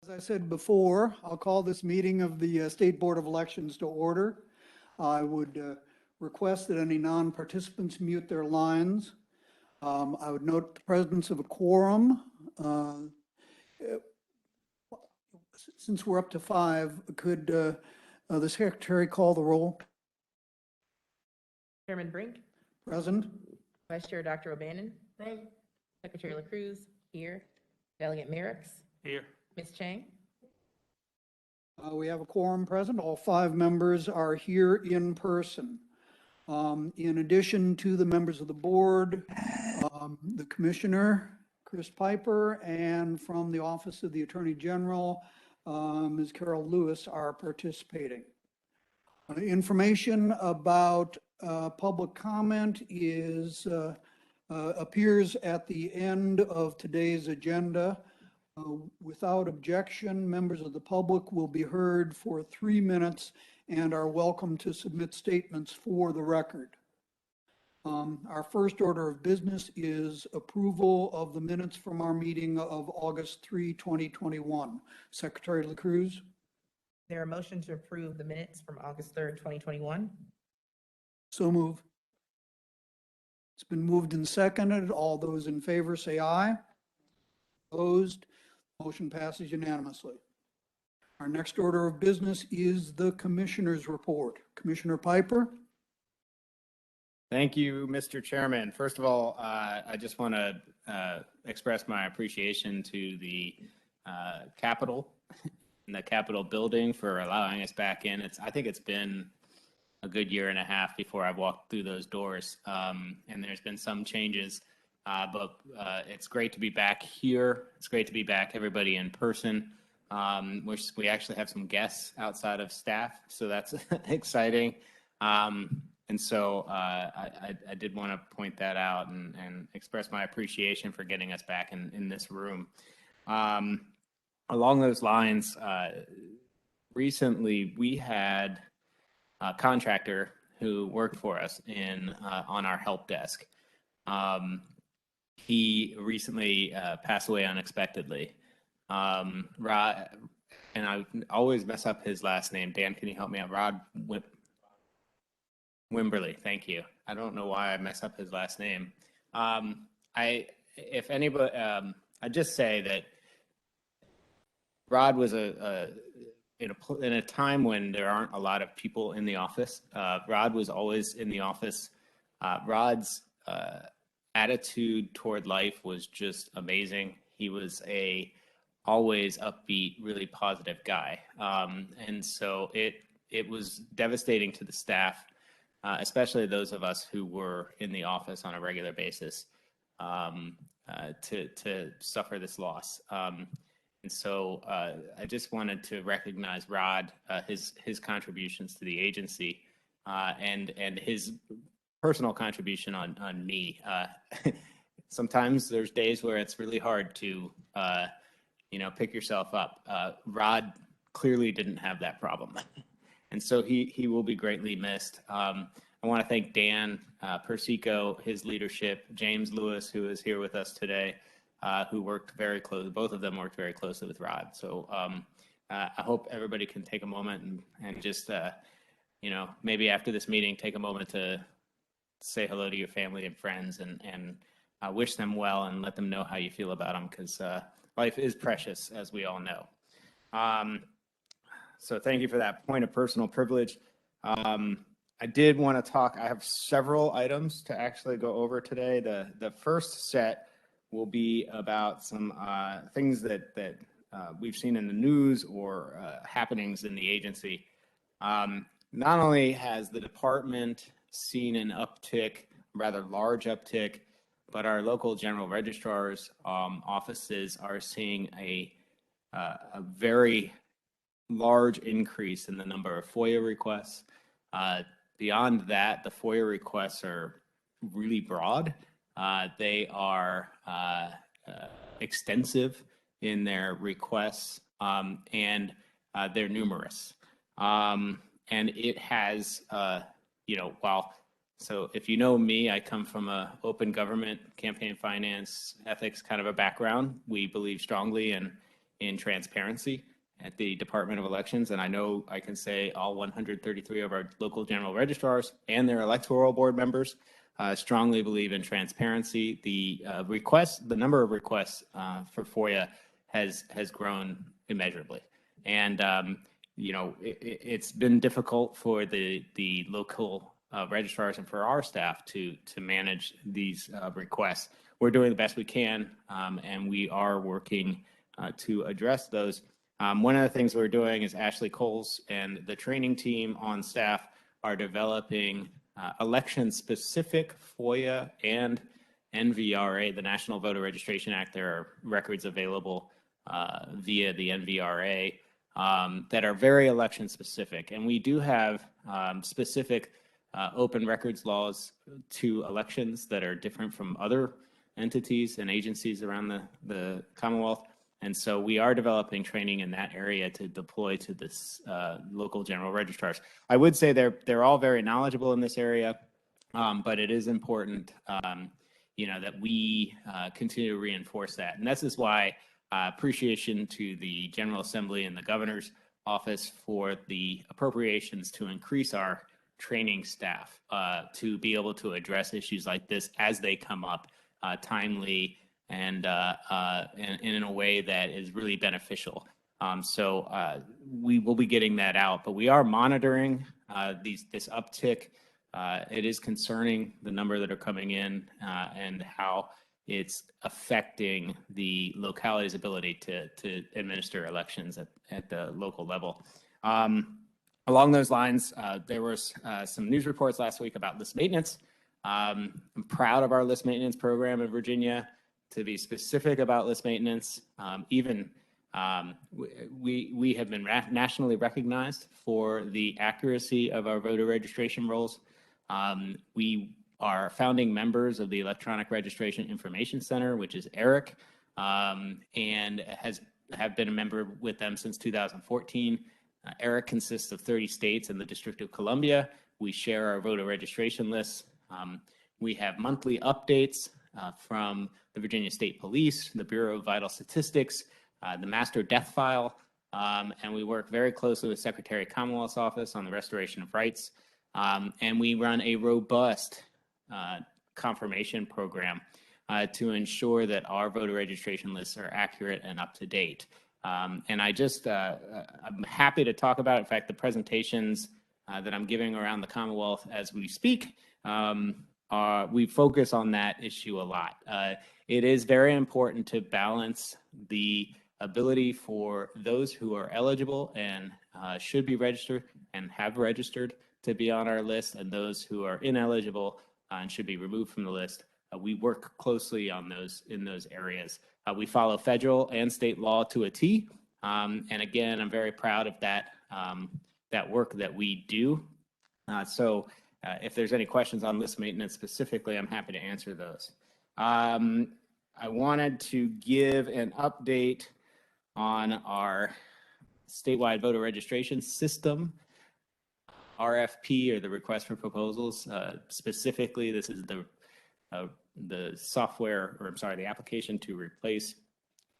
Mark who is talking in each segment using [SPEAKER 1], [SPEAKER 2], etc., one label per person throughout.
[SPEAKER 1] As I said before, I'll call this meeting of the State Board of Elections to order. I would request that any non-participants mute their lines. I would note the presence of a quorum. Since we're up to 5, could the secretary call the roll?
[SPEAKER 2] Chairman Brink,
[SPEAKER 1] Present.
[SPEAKER 2] Vice Chair Dr. O'Bannon, Secretary LaCruz, here. Delegate Merrick's,
[SPEAKER 3] Here.
[SPEAKER 2] Ms. Chang.
[SPEAKER 1] We have a quorum present. All 5 members are here in person. In addition to the members of the board, the commissioner, Chris Piper, and from the Office of the Attorney General, Ms. Carol Lewis are participating. Information about public comment appears at the end of today's agenda. Without objection, members of the public will be heard for 3 minutes and are welcome to submit statements for the record. Our first order of business is approval of the minutes from our meeting of August 3, 2021. Secretary LaCruz.
[SPEAKER 2] There a motion to approve the minutes from August 3rd, 2021?
[SPEAKER 1] So move. It's been moved and seconded. All those in favor say aye. Opposed? Motion passes unanimously. Our next order of business is the commissioner's report. Commissioner Piper.
[SPEAKER 3] Thank you, Mr. Chairman. First of all, I just want to express my appreciation to the Capitol and the Capitol building for allowing us back in. I think it's been a good year and a half before I've walked through those doors, and there's been some changes, but it's great to be back here. It's great to be back, everybody in person. We actually have some guests outside of staff, so that's exciting. And so I did want to point that out and express my appreciation for getting us back in this room. Along those lines, recently we had a contractor who worked for us on our help desk. He recently passed away unexpectedly. Rod, and I always mess up his last name. Dan, can you help me out? Rod Wimberly, thank you. I don't know why I mess up his last name. If anybody, I just say that Rod was in a time when there aren't a lot of people in the office. Rod was always in the office. Rod's attitude toward life was just amazing. He was always upbeat, really positive guy. And so it was devastating to the staff, especially those of us who were in the office on a regular basis, to suffer this loss. And so I just wanted to recognize Rod, his contributions to the agency, and his personal contribution on me. Sometimes there's days where it's really hard to, pick yourself up. Rod clearly didn't have that problem. And so he will be greatly missed. I want to thank Dan Persico, his leadership, James Lewis, who is here with us today, who worked very close. Both of them worked very closely with Rod. So I hope everybody can take a moment and just, maybe after this meeting, take a moment to say hello to your family and friends and wish them well and let them know how you feel about them, because life is precious, as we all know. So thank you for that point of personal privilege. I did want to talk. I have several items to actually go over today. The first set will be about some things that we've seen in the news or happenings in the agency. Not only has the department seen an uptick, rather large uptick, but our local general registrar's offices are seeing a very large increase in the number of FOIA requests. Beyond that, the FOIA requests are really broad. They are extensive in their requests, and they're numerous. And it has, so if you know me, I come from a open government, campaign finance, ethics kind of a background. We believe strongly in in transparency at the Department of Elections. And I know I can say all 133 of our local general registrars and their electoral board members strongly believe in transparency. The number of requests for FOIA has grown immeasurably. And, it's been difficult for the local registrars and for our staff to manage these requests. We're doing the best we can, and we are working to address those. One of the things we're doing is Ashley Coles and the training team on staff are developing election-specific FOIA and NVRA, the National Voter Registration Act. There are records available via the NVRA that are very election-specific. And we do have specific open records laws to elections that are different from other entities and agencies around the Commonwealth. And so we are developing training in that area to deploy to this local general registrars. I would say they're all very knowledgeable in this area, but it is important, that we continue to reinforce that. And this is why appreciation to the General Assembly and the Governor's Office for the appropriations to increase our training staff to be able to address issues like this as they come up timely and in a way that is really beneficial. So we will be getting that out, but we are monitoring this uptick. It is concerning, the number that are coming in and how it's affecting the locality's ability to administer elections at the local level. Along those lines, there was some news reports last week about list maintenance. I'm proud of our list maintenance program in Virginia. To be specific about list maintenance, we have been nationally recognized for the accuracy of our voter registration rolls. We are founding members of the Electronic Registration Information Center, which is ERIC, and have been a member with them since 2014. ERIC consists of 30 states and the District of Columbia. We share our voter registration lists. We have monthly updates from the Virginia State Police, the Bureau of Vital Statistics, the Master Death File, and we work very closely with Secretary Commonwealth's Office on the restoration of rights. And we run a robust confirmation program to ensure that our voter registration lists are accurate and up to date. And I'm happy to talk about, in fact, the presentations that I'm giving around the Commonwealth as we speak. We focus on that issue a lot. It is very important to balance the ability for those who are eligible and should be registered and have registered to be on our list, and those who are ineligible and should be removed from the list. We work closely on in those areas. We follow federal and state law to a T. And again, I'm very proud of that work that we do. So if there's any questions on list maintenance specifically, I'm happy to answer those. I wanted to give an update on our statewide voter registration system, RFP, or the request for proposals. Specifically, this is the software, or I'm sorry, the application to replace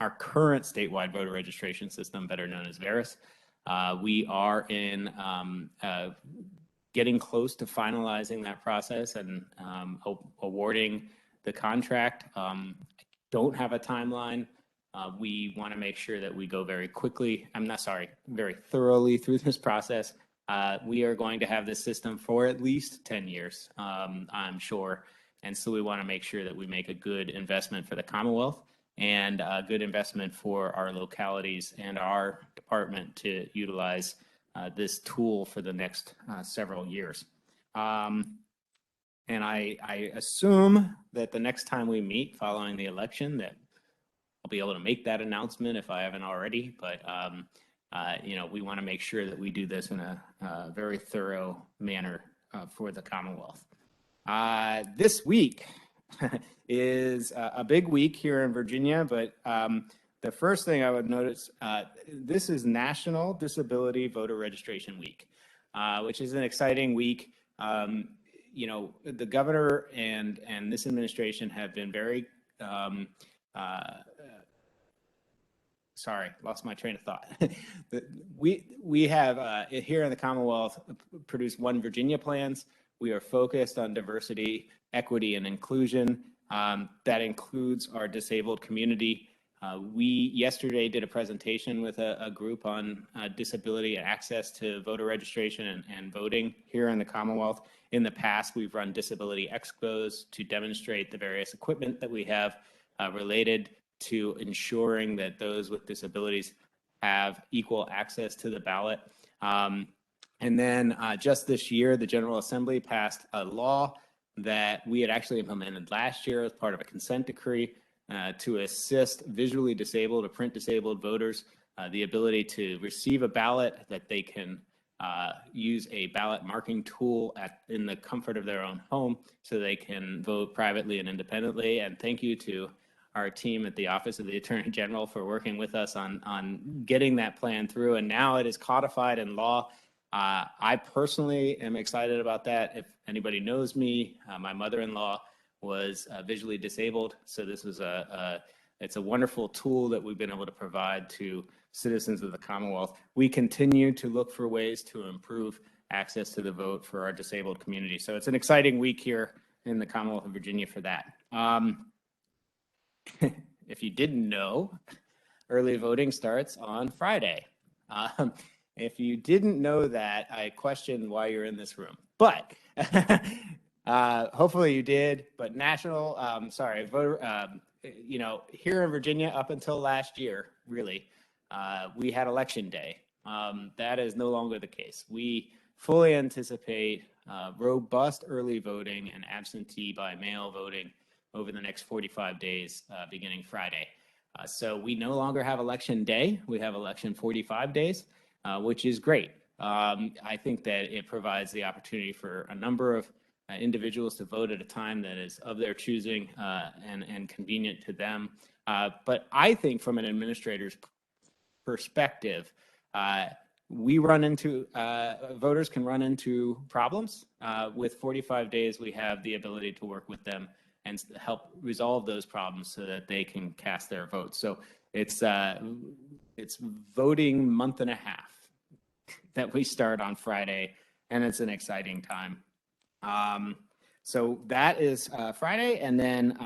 [SPEAKER 3] our current statewide voter registration system, better known as VERIS. We are in getting close to finalizing that process and awarding the contract. Don't have a timeline. We want to make sure that we go very thoroughly through this process. We are going to have this system for at least 10 years, I'm sure. And so we want to make sure that we make a good investment for the Commonwealth and a good investment for our localities and our department to utilize this tool for the next several years. And I assume that the next time we meet following the election that I'll be able to make that announcement if I haven't already, but we want to make sure that we do this in a very thorough manner for the Commonwealth. This week is a big week here in Virginia, but the first thing I would notice, this is National Disability Voter Registration Week, which is an exciting week. The governor and this administration have been very sorry, lost my train of thought. We have here in the Commonwealth produced One Virginia plans. We are focused on diversity, equity, and inclusion. That includes our disabled community. We yesterday did a presentation with a group on disability and access to voter registration and voting here in the Commonwealth. In the past, we've run disability expos to demonstrate the various equipment that we have related to ensuring that those with disabilities have equal access to the ballot. And then just this year, the General Assembly passed a law that we had actually implemented last year as part of a consent decree to assist visually disabled or print disabled voters the ability to receive a ballot, that they can use a ballot marking tool in the comfort of their own home so they can vote privately and independently. And thank you to our team at the Office of the Attorney General for working with us on getting that plan through. And now it is codified in law. I personally am excited about that. If anybody knows me, my mother-in-law was visually disabled. So this is it's a wonderful tool that we've been able to provide to citizens of the Commonwealth. We continue to look for ways to improve access to the vote for our disabled community. So it's an exciting week here in the Commonwealth of Virginia for that. If you didn't know, early voting starts on Friday. If you didn't know that, I question why you're in this room. But hopefully you did. But voter, here in Virginia, up until last year, really, we had election day. That is no longer the case. We fully anticipate robust early voting and absentee by mail voting over the next 45 days, beginning Friday. So we no longer have election day. We have election 45 days, which is great. I think that it provides the opportunity for a number of individuals to vote at a time that is of their choosing and convenient to them. But I think from an administrator's perspective, voters can run into problems. With 45 days, we have the ability to work with them and help resolve those problems so that they can cast their votes. So it's voting month and a half that we start on Friday, and it's an exciting time. So that is Friday, and then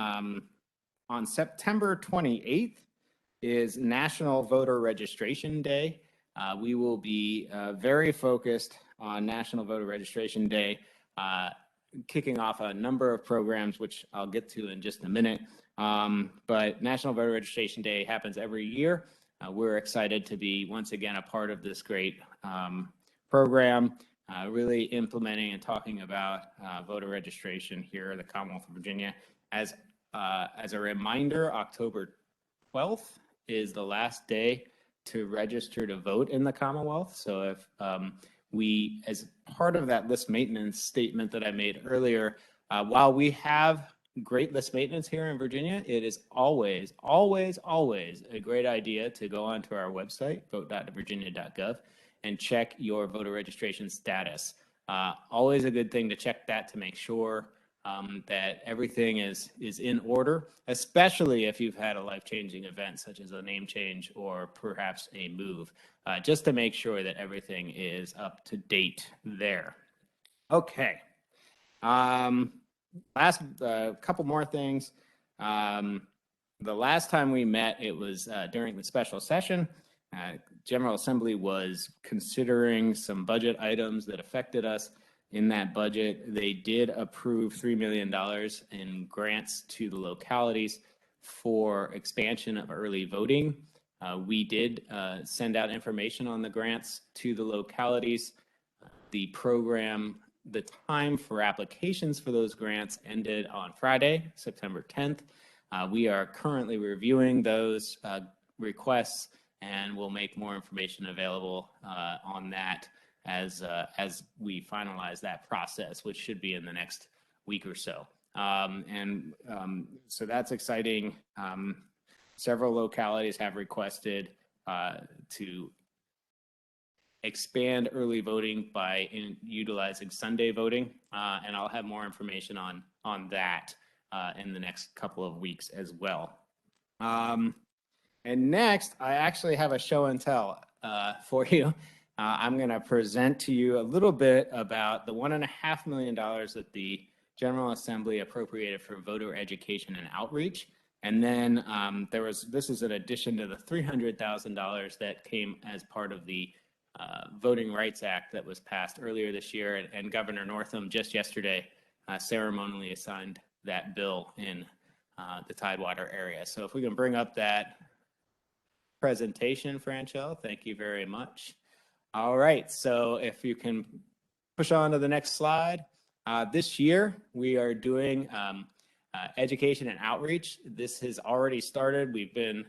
[SPEAKER 3] on September 28th is National Voter Registration Day. We will be very focused on National Voter Registration Day, kicking off a number of programs, which I'll get to in just a minute. But National Voter Registration Day happens every year. We're excited to be once again a part of this great program, really implementing and talking about voter registration here in the Commonwealth of Virginia. As a reminder, October 12th is the last day to register to vote in the Commonwealth. So if we, as part of that list maintenance statement that I made earlier, while we have great list maintenance here in Virginia, it is always, always, always a great idea to go onto our website, vote.virginia.gov, and check your voter registration status. Always a good thing to check that to make sure that everything is in order, especially if you've had a life-changing event such as a name change or perhaps a move, just to make sure that everything is up to date there. Okay. Last couple more things. The last time we met, it was during the special session. General Assembly was considering some budget items that affected us. In that budget, they did approve $3 million in grants to the localities for expansion of early voting. We did send out information on the grants to the localities. The program, the time for applications for those grants ended on Friday, September 10th. We are currently reviewing those requests, and we'll make more information available on that as we finalize that process, which should be in the next week or so. So that's exciting. Several localities have requested to expand early voting by utilizing Sunday voting, and I'll have more information on that in the next couple of weeks as well. And next, I actually have a show and tell for you. I'm going to present to you a little bit about the $1.5 million that the General Assembly appropriated for voter education and outreach. And then this is in addition to the $300,000 that came as part of the Voting Rights Act that was passed earlier this year. And Governor Northam just yesterday ceremonially assigned that bill in the Tidewater area. So if we can bring up that presentation, Franchel, thank you very much. All right, so if you can push on to the next slide. This year, we are doing education and outreach. This has already started. We've been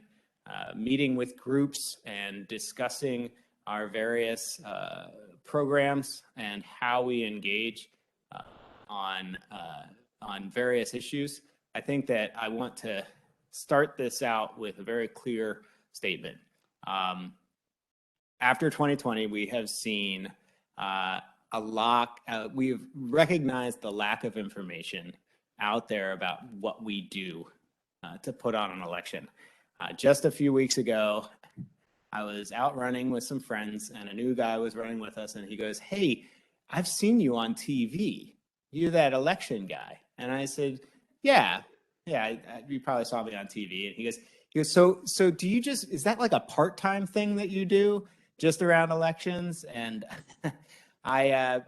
[SPEAKER 3] meeting with groups and discussing our various programs and how we engage on various issues. I think that I want to start this out with a very clear statement. After 2020, we have seen we've recognized the lack of information out there about what we do to put on an election. Just a few weeks ago, I was out running with some friends and a new guy was running with us and he goes, "Hey, I've seen you on TV. You're that election guy." And I said, yeah, you probably saw me on TV. And he goes, so do you is that like a part-time thing that you do just around elections? And as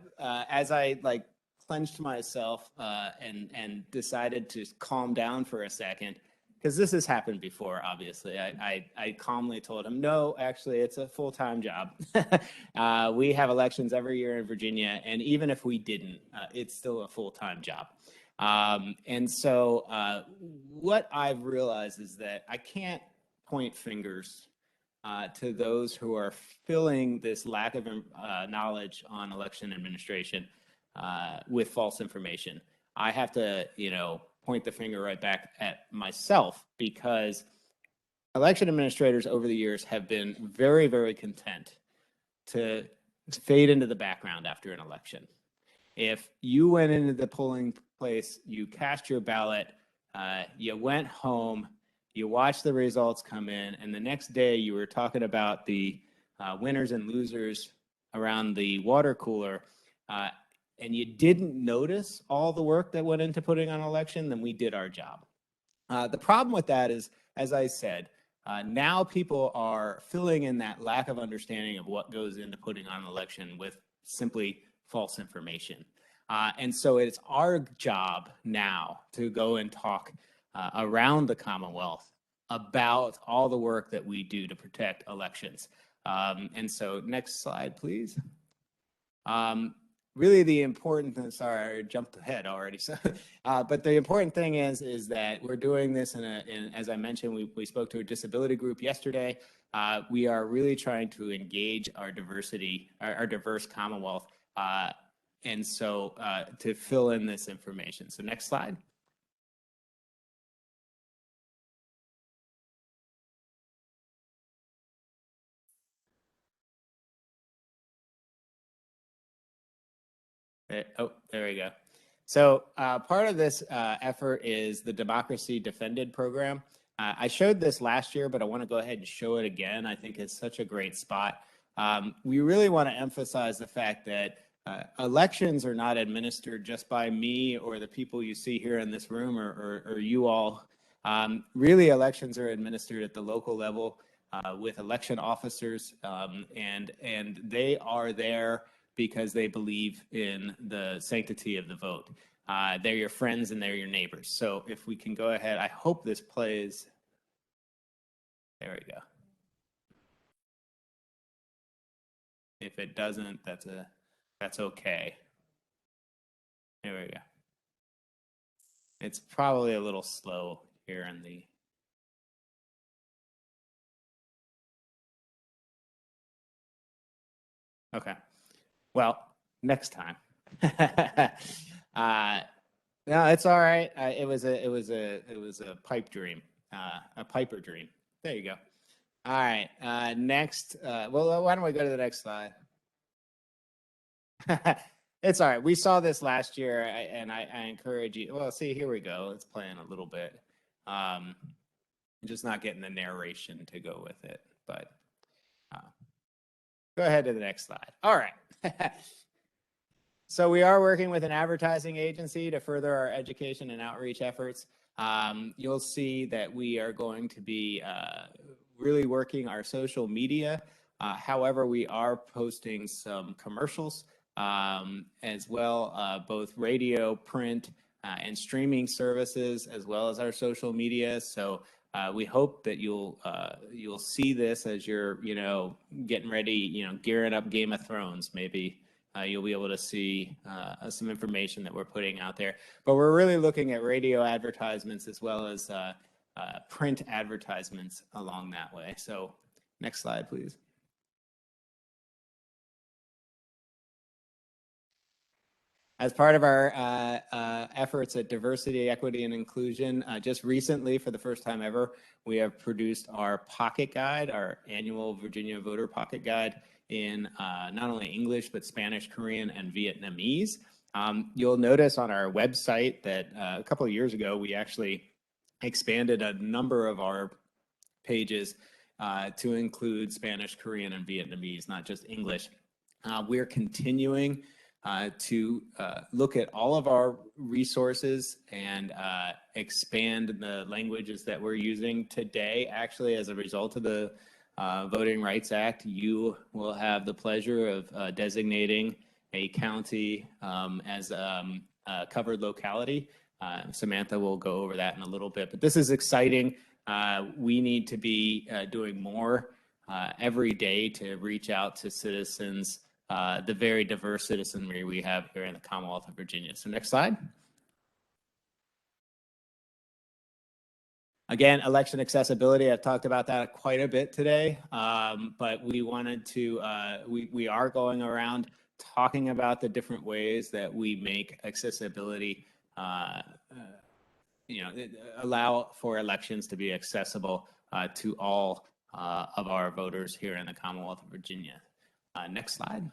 [SPEAKER 3] I like clenched myself and decided to calm down for a second, because this has happened before, obviously, I calmly told him, no, actually, it's a full-time job. We have elections every year in Virginia, and even if we didn't, it's still a full-time job. And so what I've realized is that I can't point fingers to those who are filling this lack of knowledge on election administration with false information. I have to, point the finger right back at myself, because election administrators over the years have been very, very content to fade into the background after an election. If you went into the polling place, you cast your ballot, you went home, you watched the results come in, and the next day you were talking about the winners and losers around the water cooler, and you didn't notice all the work that went into putting on an election, then we did our job. The problem with that is, as I said, now people are filling in that lack of understanding of what goes into putting on an election with simply false information. And so it's our job now to go and talk around the Commonwealth about all the work that we do to protect elections. And so next slide, please. Really the important thing, sorry, I jumped ahead already. So, but the important thing is that we're doing this as I mentioned, we spoke to a disability group yesterday. We are really trying to engage our diversity, our diverse Commonwealth, and so to fill in this information. So next slide. There we go. So part of this effort is the Democracy Defended program. I showed this last year, but I want to go ahead and show it again. I think it's such a great spot. We really want to emphasize the fact that elections are not administered just by me or the people you see here in this room or you all. Really, elections are administered at the local level with election officers, and they are there because they believe in the sanctity of the vote. They're your friends and they're your neighbors. So if we can go ahead, I hope this plays. There we go. If it doesn't, that's okay. There we go. It's probably a little slow here in the. Okay. Well, next time. No, it's all right. It was a pipe dream, a piper dream. There you go. All right. Next. Well, why don't we go to the next slide? It's all right. We saw this last year, and I encourage you. Well, see, here we go. It's playing a little bit. just not getting the narration to go with it. But go ahead to the next slide. All right. So we are working with an advertising agency to further our education and outreach efforts. You'll see that we are going to be really working our social media. However, we are posting some commercials as well, both radio, print, and streaming services, as well as our social media. So we hope that you'll see this as you're getting ready, gearing up Game of Thrones. Maybe you'll be able to see some information that we're putting out there. But we're really looking at radio advertisements as well as print advertisements along that way. So next slide, please. As part of our efforts at diversity, equity, and inclusion, just recently, for the first time ever, we have produced our pocket guide, our annual Virginia Voter Pocket Guide in not only English, but Spanish, Korean, and Vietnamese. You'll notice on our website that a couple of years ago, we actually expanded a number of our pages to include Spanish, Korean, and Vietnamese, not just English. We're continuing to look at all of our resources and expand the languages that we're using today. Actually, as a result of the Voting Rights Act, you will have the pleasure of designating a county as a covered locality. Samantha will go over that in a little bit, but this is exciting. We need to be doing more every day to reach out to citizens, the very diverse citizenry we have here in the Commonwealth of Virginia. So next slide. Again, election accessibility, I've talked about that quite a bit today, but we wanted to, we are going around talking about the different ways that we make accessibility, allow for elections to be accessible to all of our voters here in the Commonwealth of Virginia. Next slide.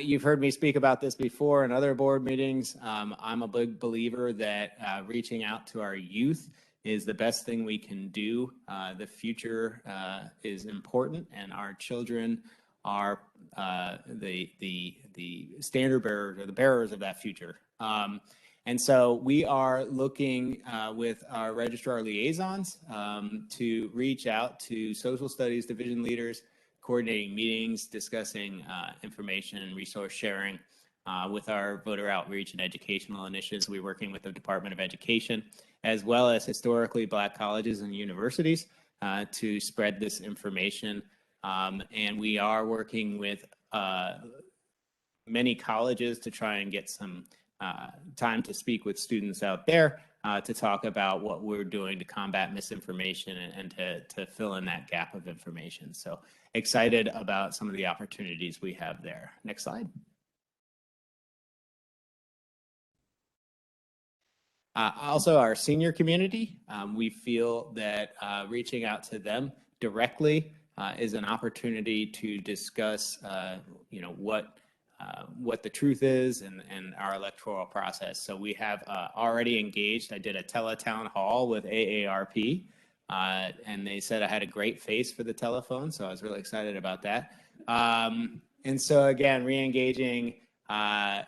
[SPEAKER 3] You've heard me speak about this before in other board meetings. I'm a big believer that reaching out to our youth is the best thing we can do. The future is important, and our children are the standard bearers or the bearers of that future. And so we are looking with our registrar liaisons to reach out to social studies division leaders, coordinating meetings, discussing information and resource sharing with our voter outreach and educational initiatives. We're working with the Department of Education, as well as historically Black colleges and universities to spread this information. And we are working with many colleges to try and get some time to speak with students out there to talk about what we're doing to combat misinformation and to fill in that gap of information. So excited about some of the opportunities we have there. Next slide. Also, our senior community, we feel that reaching out to them directly is an opportunity to discuss, what the truth is and our electoral process. So we have already engaged. I did a teletown hall with AARP, and they said I had a great face for the telephone, so I was really excited about that. And so again, re-engaging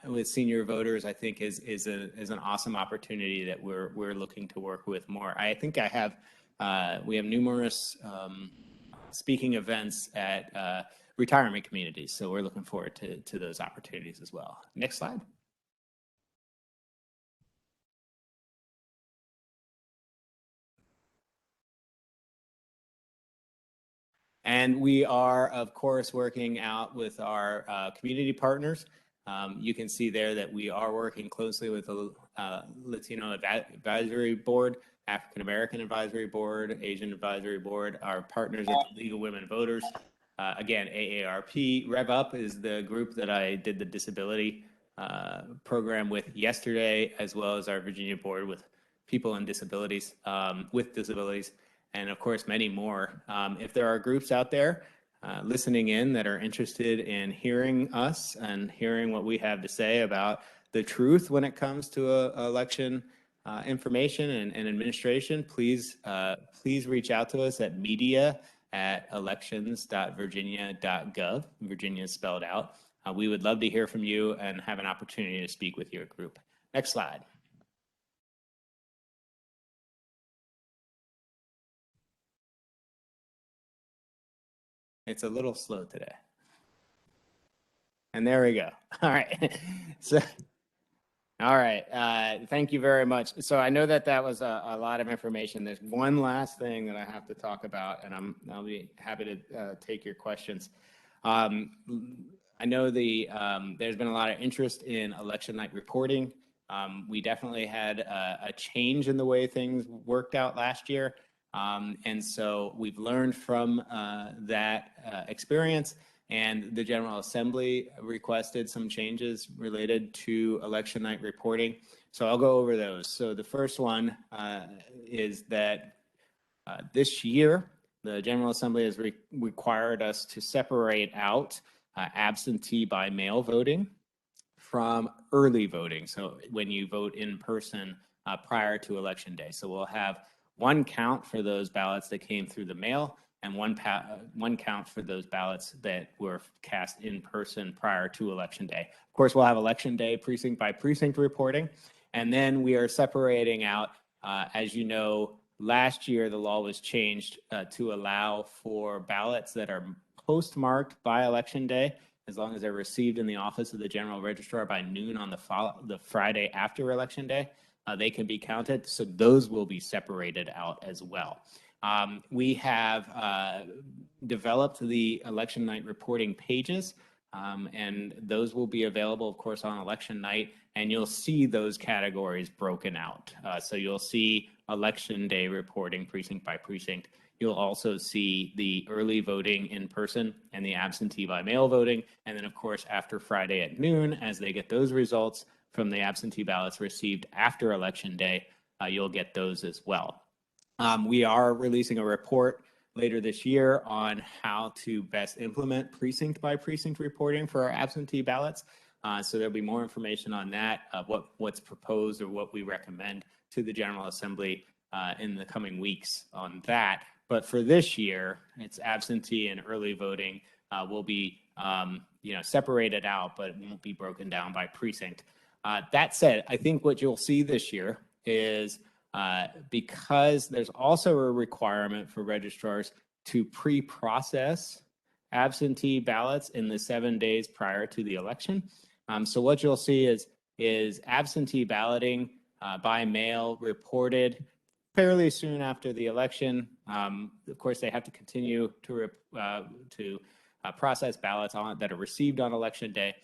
[SPEAKER 3] with senior voters, I think is an awesome opportunity that we're looking to work with more. I think we have numerous speaking events at retirement communities. So we're looking forward to those opportunities as well. Next slide. And we are, of course, working out with our community partners. You can see there that we are working closely with the Latino Advisory Board, African American Advisory Board, Asian Advisory Board, our partners at the League of Women Voters. Again, AARP. Rev Up is the group that I did the disability program with yesterday, as well as our Virginia board with people and disabilities, with disabilities, and of course, many more. If there are groups out there listening in, that are interested in hearing us and hearing what we have to say about the truth when it comes to election information and administration, please reach out to us at media@elections.virginia.gov. Virginia is spelled out. We would love to hear from you and have an opportunity to speak with your group. Next slide. It's a little slow today. And there we go. All right. So, all right. Thank you very much. So I know that was a lot of information. There's one last thing that I have to talk about, and I'll be happy to take your questions. I know there's been a lot of interest in election night reporting. We definitely had a change in the way things worked out last year. And so we've learned from that experience, and the General Assembly requested some changes related to election night reporting. So I'll go over those. So the first one is that this year, the General Assembly has required us to separate out absentee by mail voting from early voting. So when you vote in person prior to Election Day. So we'll have one count for those ballots that came through the mail, and one count for those ballots that were cast in person prior to Election Day. Of course, we'll have Election Day precinct by precinct reporting, and then we are separating out, as you know, last year the law was changed to allow for ballots that are postmarked by Election Day, as long as they're received in the office of the General Registrar by noon on the Friday after Election Day. They can be counted, so those will be separated out as well. We have developed the election night reporting pages, and those will be available, of course, on election night, and you'll see those categories broken out. So you'll see Election Day reporting precinct by precinct. You'll also see the early voting in person and the absentee by mail voting. And then, of course, after Friday at noon, as they get those results from the absentee ballots received after Election Day, you'll get those as well. We are releasing a report later this year on how to best implement precinct by precinct reporting for our absentee ballots. So there'll be more information on that, what's proposed or what we recommend to the General Assembly in the coming weeks on that. But for this year, it's absentee and early voting will be separated out, but it won't be broken down by precinct. That said, I think what you'll see this year is because there's also a requirement for registrars to pre-process absentee ballots in the 7 days prior to the election. So what you'll see is absentee balloting by mail reported fairly soon after the election. Of course, they have to continue to process ballots that are received on Election Day.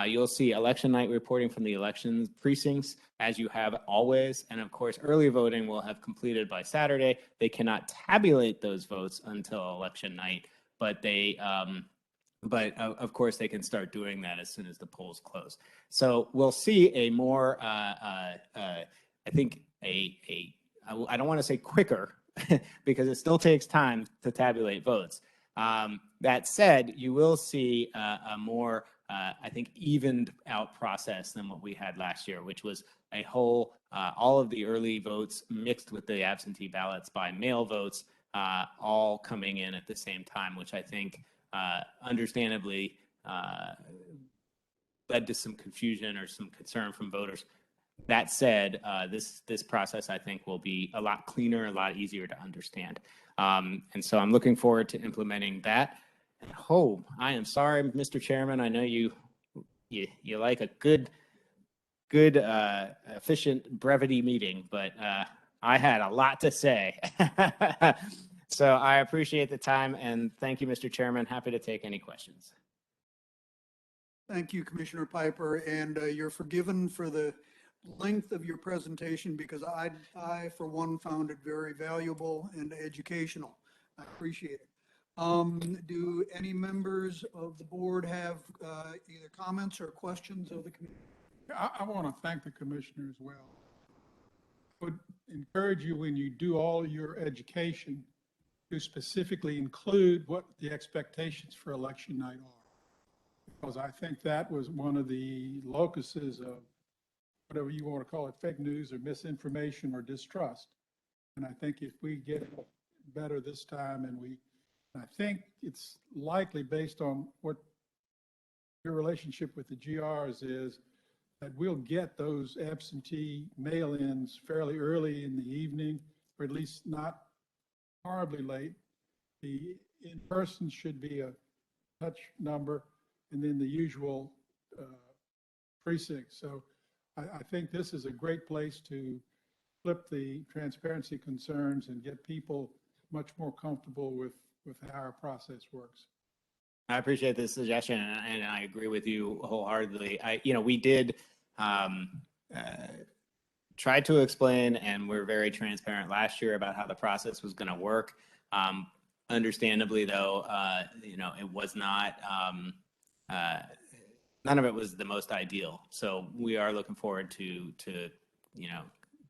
[SPEAKER 3] You'll see election night reporting from the elections precincts, as you have always. And of course, early voting will have completed by Saturday. They cannot tabulate those votes until election night, but of course, they can start doing that as soon as the polls close. So we'll see a more, I think, I don't want to say quicker, because it still takes time to tabulate votes. That said, you will see a more, I think, evened out process than what we had last year, which was a whole, all of the early votes mixed with the absentee ballots by mail votes, all coming in at the same time, which I think understandably led to some confusion or some concern from voters. That said, this process, I think, will be a lot cleaner, a lot easier to understand. And so I'm looking forward to implementing that. And I am sorry, Mr. Chairman. I know you like a good, efficient brevity meeting, but I had a lot to say. So I appreciate the time, and thank you, Mr. Chairman. Happy to take any questions.
[SPEAKER 1] Thank you, Commissioner Piper, and you're forgiven for the length of your presentation, because I, for one, found it very valuable and educational. I appreciate it. Do any members of the board have either comments or questions of the committee?
[SPEAKER 4] I want to thank the commissioner as well. Would encourage you, when you do all your education, to specifically include what the expectations for election night are. Because I think that was one of the locuses of whatever you want to call it, fake news or misinformation or distrust. And I think if we get better this time, I think it's likely based on what your relationship with the GRs is, that we'll get those absentee mail-ins fairly early in the evening, or at least not horribly late. The in-person should be a touch number, and then the usual precinct. So I think this is a great place to flip the transparency concerns and get people much more comfortable with how our process works.
[SPEAKER 3] I appreciate this suggestion, and I agree with you wholeheartedly. We did try to explain, and we're very transparent last year about how the process was going to work. Understandably, though, it was not. None of it was the most ideal. So we are looking forward to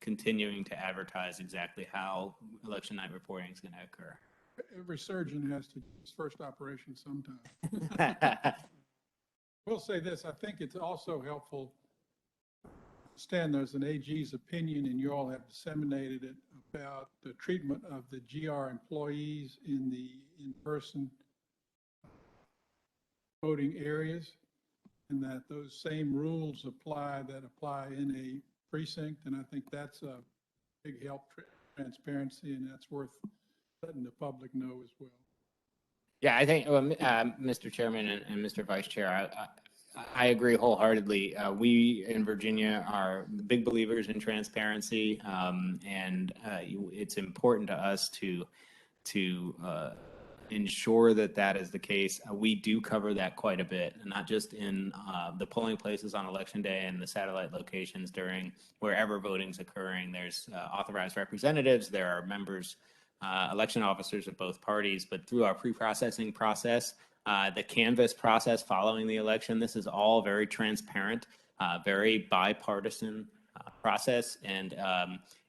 [SPEAKER 3] continuing to advertise exactly how election night reporting is going to occur.
[SPEAKER 4] Every surgeon has to do his first operation sometime. We'll say this, I think it's also helpful to understand there's an AG's opinion, and you all have disseminated it, about the treatment of the GR employees in the in-person voting areas, and that those same rules apply in a precinct. And I think that's a big help, transparency, and that's worth letting the public know as well.
[SPEAKER 3] Yeah, I think, Mr. Chairman and Mr. Vice Chair, I agree wholeheartedly. We in Virginia are big believers in transparency, and it's important to us to ensure that is the case. We do cover that quite a bit, and not just in the polling places on Election Day and the satellite locations during wherever voting's occurring. There's authorized representatives, there are members, election officers of both parties, but through our pre-processing process, the canvass process following the election, this is all very transparent, very bipartisan process, and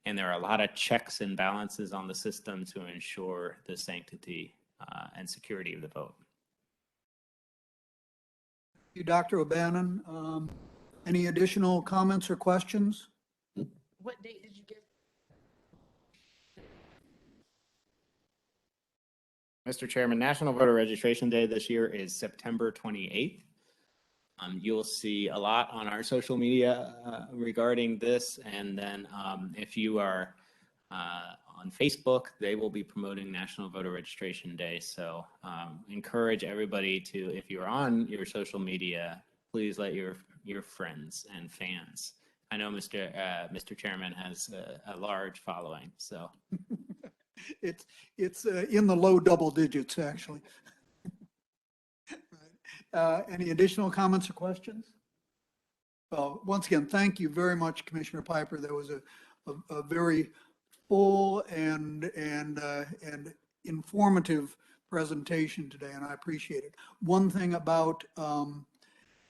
[SPEAKER 3] there are a lot of checks and balances on the system to ensure the sanctity and security of the vote.
[SPEAKER 1] Thank you, Dr. O'Bannon. Any additional comments or questions?
[SPEAKER 2] What date did you give?
[SPEAKER 3] Mr. Chairman, National Voter Registration Day this year is September 28th. You'll see a lot on our social media regarding this, and then if you are on Facebook, they will be promoting National Voter Registration Day. So encourage everybody to, if you're on your social media, please let your friends and fans. I know Mr. Chairman has a large following, so.
[SPEAKER 1] It's in the low double digits, actually. Any additional comments or questions? Well, once again, thank you very much, Commissioner Piper. That was a very full and informative presentation today, and I appreciate it. One thing about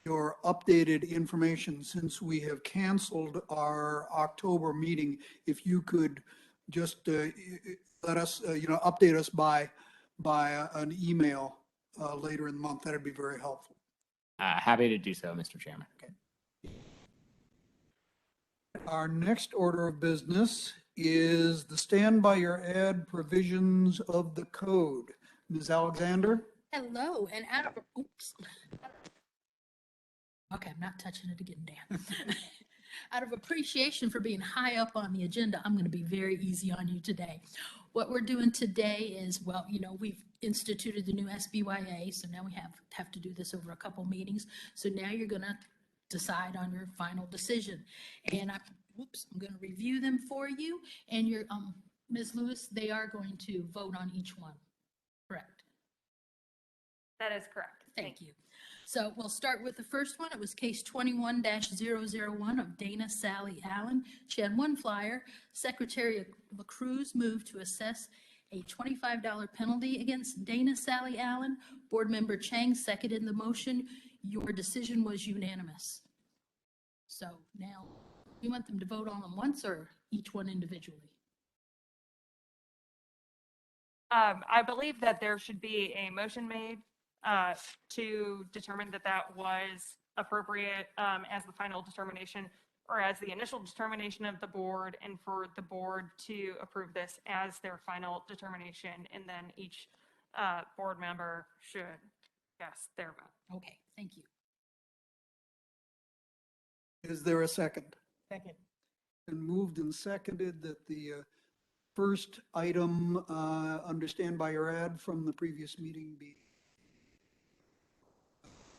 [SPEAKER 1] your updated information, since we have canceled our October meeting, if you could just let us, update us by an email later in the month, that'd be very helpful.
[SPEAKER 3] Happy to do so, Mr. Chairman.
[SPEAKER 1] Okay. Our next order of business is the stand by your ad provisions of the code. Ms. Alexander?
[SPEAKER 5] Hello, and oops. Okay, I'm not touching it again, Dan. Out of appreciation for being high up on the agenda, I'm going to be very easy on you today. What we're doing today is, well, we've instituted the new SBYA, so now we have to do this over a couple meetings. So now you're going to decide on your final decision. And I'm going to review them for you. And your Ms. Lewis, they are going to vote on each one, correct?
[SPEAKER 6] That is correct.
[SPEAKER 5] Thank you. So we'll start with the first one. It was case 21-001 of Dana Sally Allen. She had one flyer. Secretary LaCruz moved to assess a $25 penalty against Dana Sally Allen. Board Member Chang seconded the motion. Your decision was unanimous. So now, you want them to vote on them once or each one individually?
[SPEAKER 6] I believe that there should be a motion made to determine that that was appropriate as the final determination or as the initial determination of the board, and for the board to approve this as their final determination, and then each board member should cast their vote.
[SPEAKER 5] Okay, thank you.
[SPEAKER 1] Is there a second?
[SPEAKER 2] Second.
[SPEAKER 1] And moved and seconded that the first item, understand by your ad from the previous meeting be.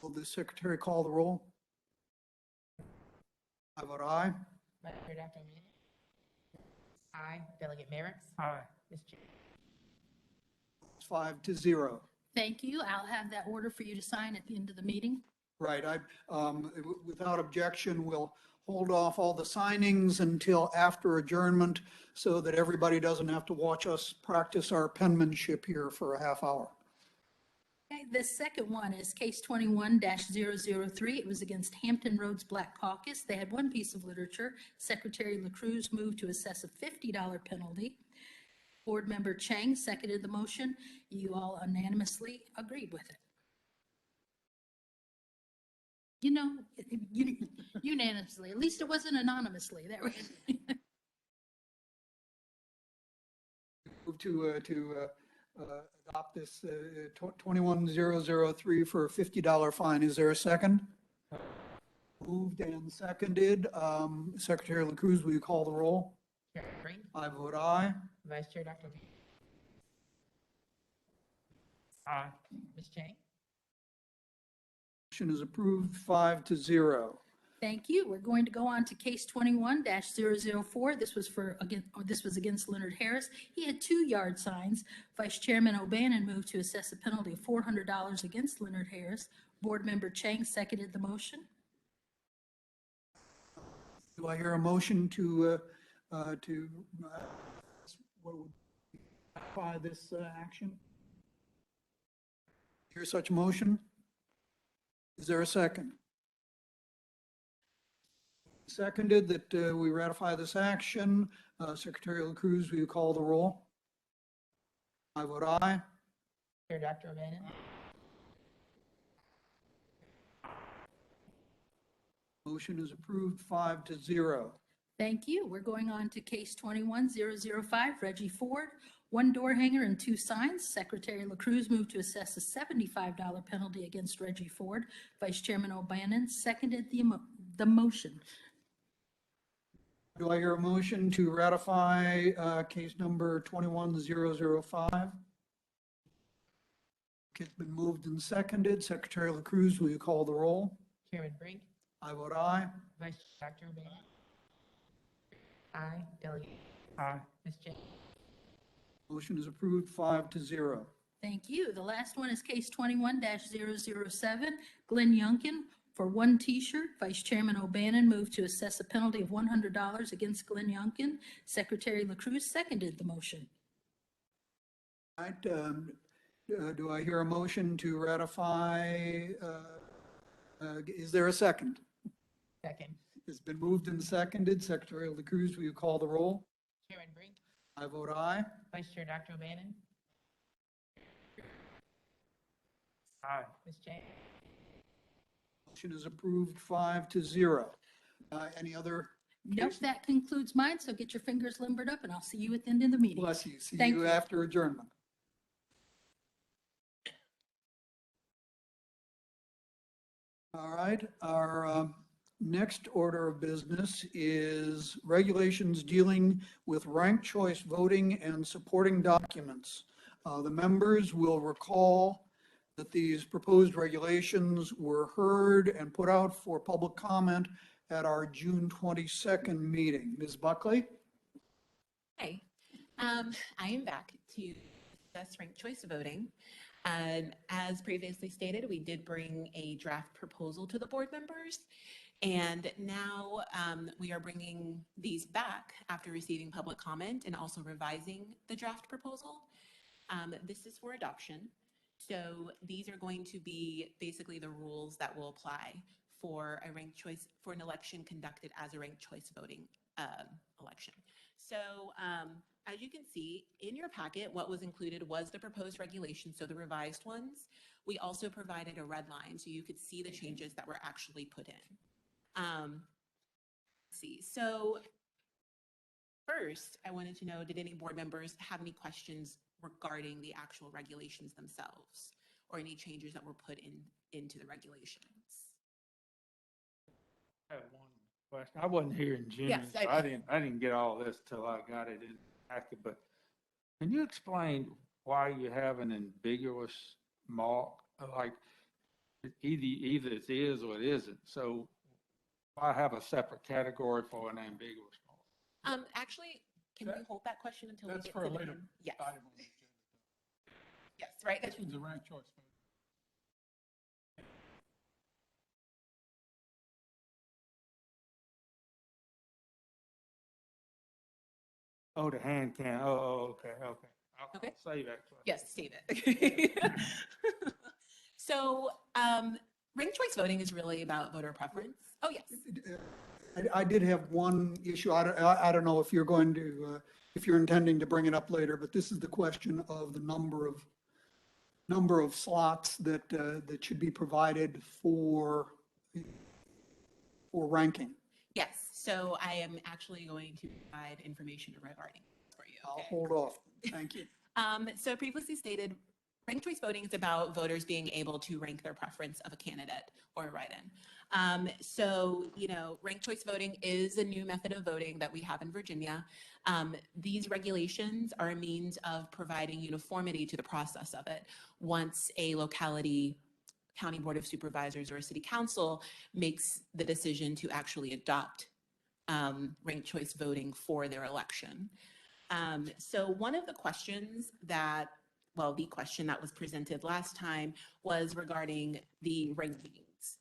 [SPEAKER 1] Will the secretary call the roll? I vote aye.
[SPEAKER 2] Vice Chair Dr. O'Bannon. Aye. Delegate Merrickx.
[SPEAKER 4] Aye.
[SPEAKER 2] Ms. Chang.
[SPEAKER 1] It's 5-0.
[SPEAKER 5] Thank you. I'll have that order for you to sign at the end of the meeting.
[SPEAKER 1] Right, without objection, we'll hold off all the signings until after adjournment so that everybody doesn't have to watch us practice our penmanship here for a half hour.
[SPEAKER 5] Okay, the second one is case 21-003. It was against Hampton Roads Black Caucus. They had one piece of literature. Secretary LaCruz moved to assess a $50 penalty. Board Member Chang seconded the motion. You all unanimously agreed with it. You know, unanimously. At least it wasn't anonymously. There we
[SPEAKER 1] Move to adopt this 21003 for a $50 fine. Is there a second? Moved and seconded. Secretary LaCruz, will you call the roll?
[SPEAKER 2] Chair Green.
[SPEAKER 1] I vote aye.
[SPEAKER 2] Vice Chair Dr. O'Bannon.
[SPEAKER 4] Aye.
[SPEAKER 2] Ms. Chang.
[SPEAKER 1] Motion is approved 5-0.
[SPEAKER 5] Thank you. We're going to go on to case 21-004. This was against Leonard Harris. He had 2 yard signs. Vice Chairman O'Bannon moved to assess a penalty of $400 against Leonard Harris. Board Member Chang seconded the motion.
[SPEAKER 1] Do I hear a motion to what would ratify this action? Hear such motion? Is there a second? Seconded that we ratify this action. Secretary LaCruz, will you call the roll? I vote aye.
[SPEAKER 2] Chair Dr. O'Bannon.
[SPEAKER 1] Motion is approved 5-0.
[SPEAKER 5] Thank you. We're going on to case 21-005, Reggie Ford. 1 door hanger and 2 signs. Secretary LaCruz moved to assess a $75 penalty against Reggie Ford. Vice Chairman O'Bannon seconded the motion.
[SPEAKER 1] Do I hear a motion to ratify case number 21005? It's been moved and seconded. Secretary LaCruz, will you call the roll?
[SPEAKER 2] Chairman Brink.
[SPEAKER 1] I vote aye.
[SPEAKER 2] Vice Chair Dr. O'Bannon. Aye. Delegate.
[SPEAKER 4] Aye.
[SPEAKER 2] Ms. Chang.
[SPEAKER 1] Motion is approved 5-0.
[SPEAKER 5] Thank you. The last one is case 21-007, Glenn Youngkin. For 1 t-shirt, Vice Chairman O'Bannon moved to assess a penalty of $100 against Glenn Youngkin. Secretary LaCruz seconded the motion.
[SPEAKER 1] All right, do I hear a motion to ratify? Is there a second?
[SPEAKER 2] Second.
[SPEAKER 1] It's been moved and seconded. Secretary LaCruz, will you call the roll?
[SPEAKER 2] Chairman Brink.
[SPEAKER 1] I vote aye.
[SPEAKER 2] Vice Chair Dr. O'Bannon.
[SPEAKER 4] Aye.
[SPEAKER 2] Ms. Chang.
[SPEAKER 1] Motion is approved 5-0. Any other?
[SPEAKER 5] Nope, that concludes mine, so get your fingers limbered up and I'll see you at the end of the meeting.
[SPEAKER 1] Bless you. See
[SPEAKER 5] Thank
[SPEAKER 1] you
[SPEAKER 5] you.
[SPEAKER 1] after adjournment. All right, our next order of business is regulations dealing with ranked choice voting and supporting documents. The members will recall that these proposed regulations were heard and put out for public comment at our June 22nd meeting. Ms. Buckley?
[SPEAKER 7] Hi, I am back to discuss ranked choice voting. As previously stated, we did bring a draft proposal to the board members, and now we are bringing these back after receiving public comment and also revising the draft proposal. This is for adoption. So these are going to be basically the rules that will apply for a ranked choice, for an election conducted as a ranked choice voting election. So as you can see in your packet, what was included was the proposed regulations, so the revised ones. We also provided a red line so you could see the changes that were actually put in. Let's see, so first, I wanted to know, did any board members have any questions regarding the actual regulations themselves or any changes that were put into the regulations?
[SPEAKER 8] I have one question. I wasn't here in June,
[SPEAKER 7] Yes,
[SPEAKER 8] so I didn't get all this till I got it in packet, but can you explain why you have an ambiguous mark? Like, either it is or it isn't. So why have a separate category for an ambiguous mark?
[SPEAKER 7] Actually, can we hold that question until we
[SPEAKER 4] That's
[SPEAKER 7] get
[SPEAKER 4] for
[SPEAKER 7] to
[SPEAKER 4] a
[SPEAKER 7] the
[SPEAKER 4] later
[SPEAKER 7] end? Yes,
[SPEAKER 4] item on the agenda.
[SPEAKER 7] yes, right?
[SPEAKER 4] This one's a ranked choice vote.
[SPEAKER 8] Oh, the hand can, okay. I'll
[SPEAKER 7] Okay.
[SPEAKER 8] save that question.
[SPEAKER 7] Yes, save it. So, ranked choice voting is really about voter preference. Oh, yes.
[SPEAKER 1] I did have one issue. I don't know if you're going to, if you're intending to bring it up later, but this is the question of the number of slots that, that should be provided for ranking.
[SPEAKER 7] Yes, so I am actually going to provide information regarding this for you.
[SPEAKER 1] I'll
[SPEAKER 7] Okay.
[SPEAKER 1] hold off. Thank you.
[SPEAKER 7] So previously stated, ranked choice voting is about voters being able to rank their preference of a candidate or a write-in. So, ranked choice voting is a new method of voting that we have in Virginia. These regulations are a means of providing uniformity to the process of it. Once a locality, county board of supervisors, or a city council makes the decision to actually adopt ranked choice voting for their election. So one of the questions the question that was presented last time was regarding the rankings.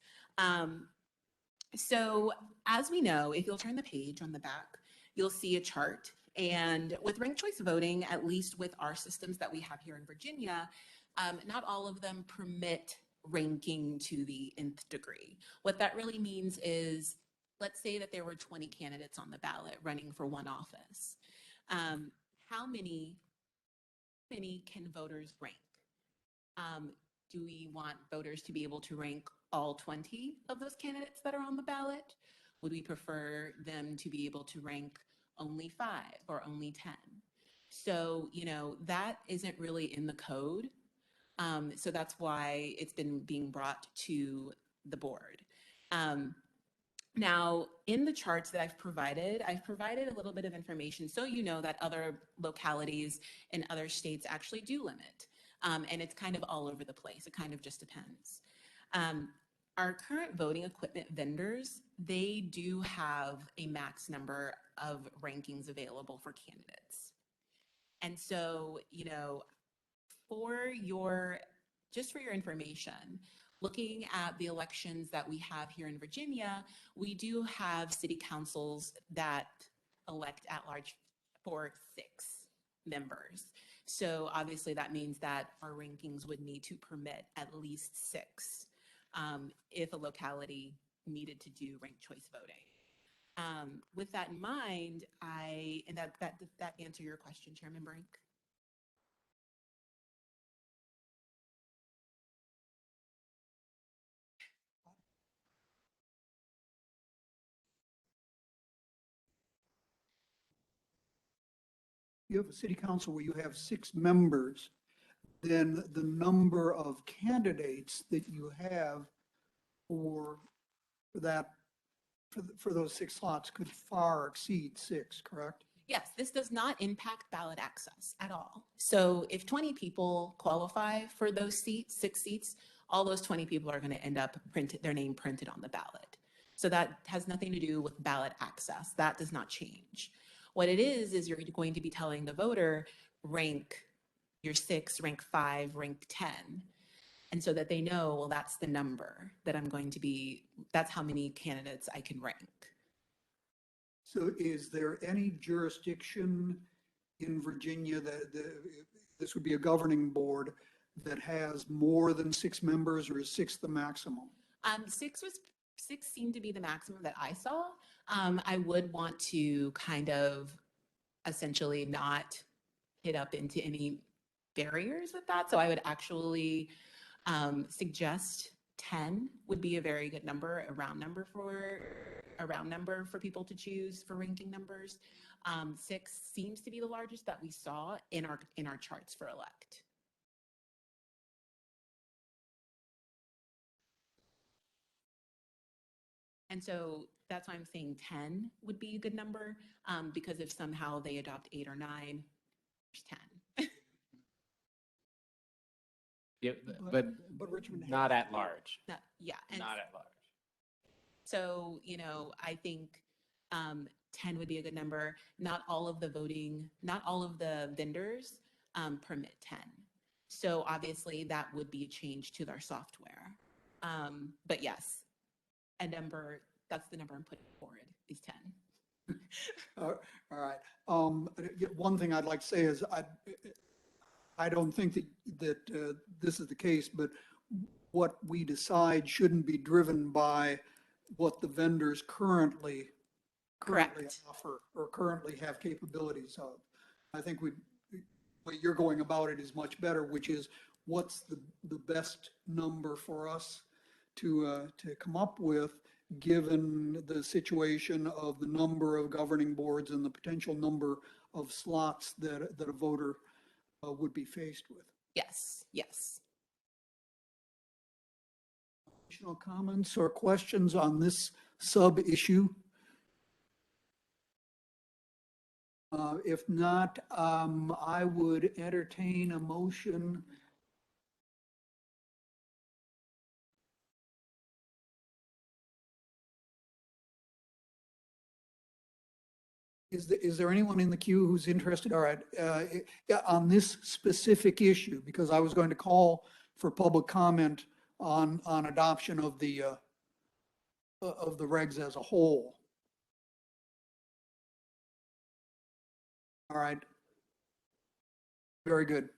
[SPEAKER 7] So as we know, if you'll turn the page on the back, you'll see a chart. And with ranked choice voting, at least with our systems that we have here in Virginia, not all of them permit ranking to the nth degree. What that really means is, let's say that there were 20 candidates on the ballot running for one office. How many can voters rank? Do we want voters to be able to rank all 20 of those candidates that are on the ballot? Would we prefer them to be able to rank only 5 or only 10? So, that isn't really in the code. So that's why it's been being brought to the board. Now, in the charts that I've provided a little bit of information so you know that other localities in other states actually do limit. And it's kind of all over the place. It kind of just depends. Our current voting equipment vendors, they do have a max number of rankings available for candidates. And so, just for your information, looking at the elections that we have here in Virginia, we do have city councils that elect at large for 6 members. So obviously that means that our rankings would need to permit at least 6 if a locality needed to do ranked choice voting. With that in mind, that answer your question, Chairman Brink?
[SPEAKER 1] You have a city council where you have 6 members, then the number of candidates that you have for those 6 slots could far exceed 6, correct?
[SPEAKER 7] Yes, this does not impact ballot access at all. So if 20 people qualify for those seats, 6 seats, all those 20 people are going to end up their name printed on the ballot. So that has nothing to do with ballot access. That does not change. What it is you're going to be telling the voter, rank your 6, rank 5, rank 10. And so that they know, well, that's the number that that's how many candidates I can rank.
[SPEAKER 1] So is there any jurisdiction in Virginia that this would be a governing board that has more than 6 members, or is 6 the maximum?
[SPEAKER 7] 6 seemed to be the maximum that I saw. I would want to kind of essentially not hit up into any barriers with that. So I would actually suggest 10 would be a very good number, a round number for people to choose for ranking numbers. 6 seems to be the largest that we saw in our charts for elect. And so that's why I'm saying 10 would be a good number, because if somehow they adopt 8 or 9, there's 10.
[SPEAKER 3] Yeah, but
[SPEAKER 1] But Richmond has-
[SPEAKER 3] not at large,
[SPEAKER 7] Yeah. And
[SPEAKER 3] not at large.
[SPEAKER 7] so, I think 10 would be a good number. Not all of the vendors permit 10. So obviously that would be a change to their software. But yes, that's the number I'm putting forward is 10.
[SPEAKER 1] All right. One thing I'd like to say is I don't think that this is the case, but what we decide shouldn't be driven by what the vendors currently
[SPEAKER 7] Correct.
[SPEAKER 1] offer or currently have capabilities of. I think what you're going about it is much better, which is what's the best number for us to come up with, given the situation of the number of governing boards and the potential number of slots that a voter would be faced with.
[SPEAKER 7] Yes.
[SPEAKER 1] Additional comments or questions on this sub-issue? If not, I would entertain a motion. Is there anyone in the queue who's interested? All right, yeah, on this specific issue, because I was going to call for public comment on adoption of the regs as a whole. All right. Very good.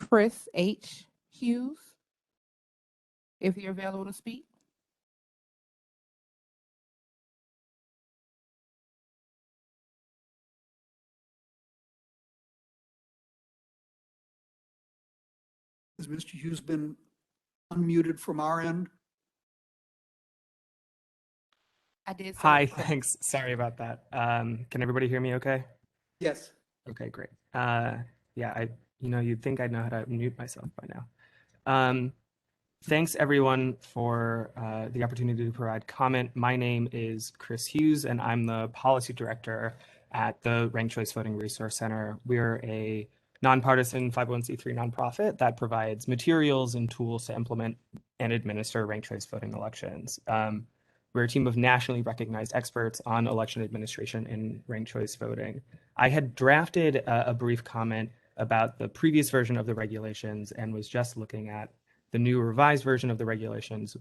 [SPEAKER 9] Chris H. Hughes, if you're available to speak.
[SPEAKER 1] Has Mr. Hughes been unmuted from our end?
[SPEAKER 9] I did.
[SPEAKER 10] Hi, thanks. Sorry about that. Can everybody hear me okay?
[SPEAKER 1] Yes.
[SPEAKER 10] Okay, great. Yeah, you'd think I'd know how to mute myself by now. Thanks everyone for the opportunity to provide comment. My name is Chris Hughes and I'm the policy director at the Ranked Choice Voting Resource Center. We're a nonpartisan 501c3 nonprofit that provides materials and tools to implement and administer ranked choice voting elections. We're a team of nationally recognized experts on election administration and ranked choice voting. I had drafted a brief comment about the previous version of the regulations and was just looking at the new revised version of the regulations.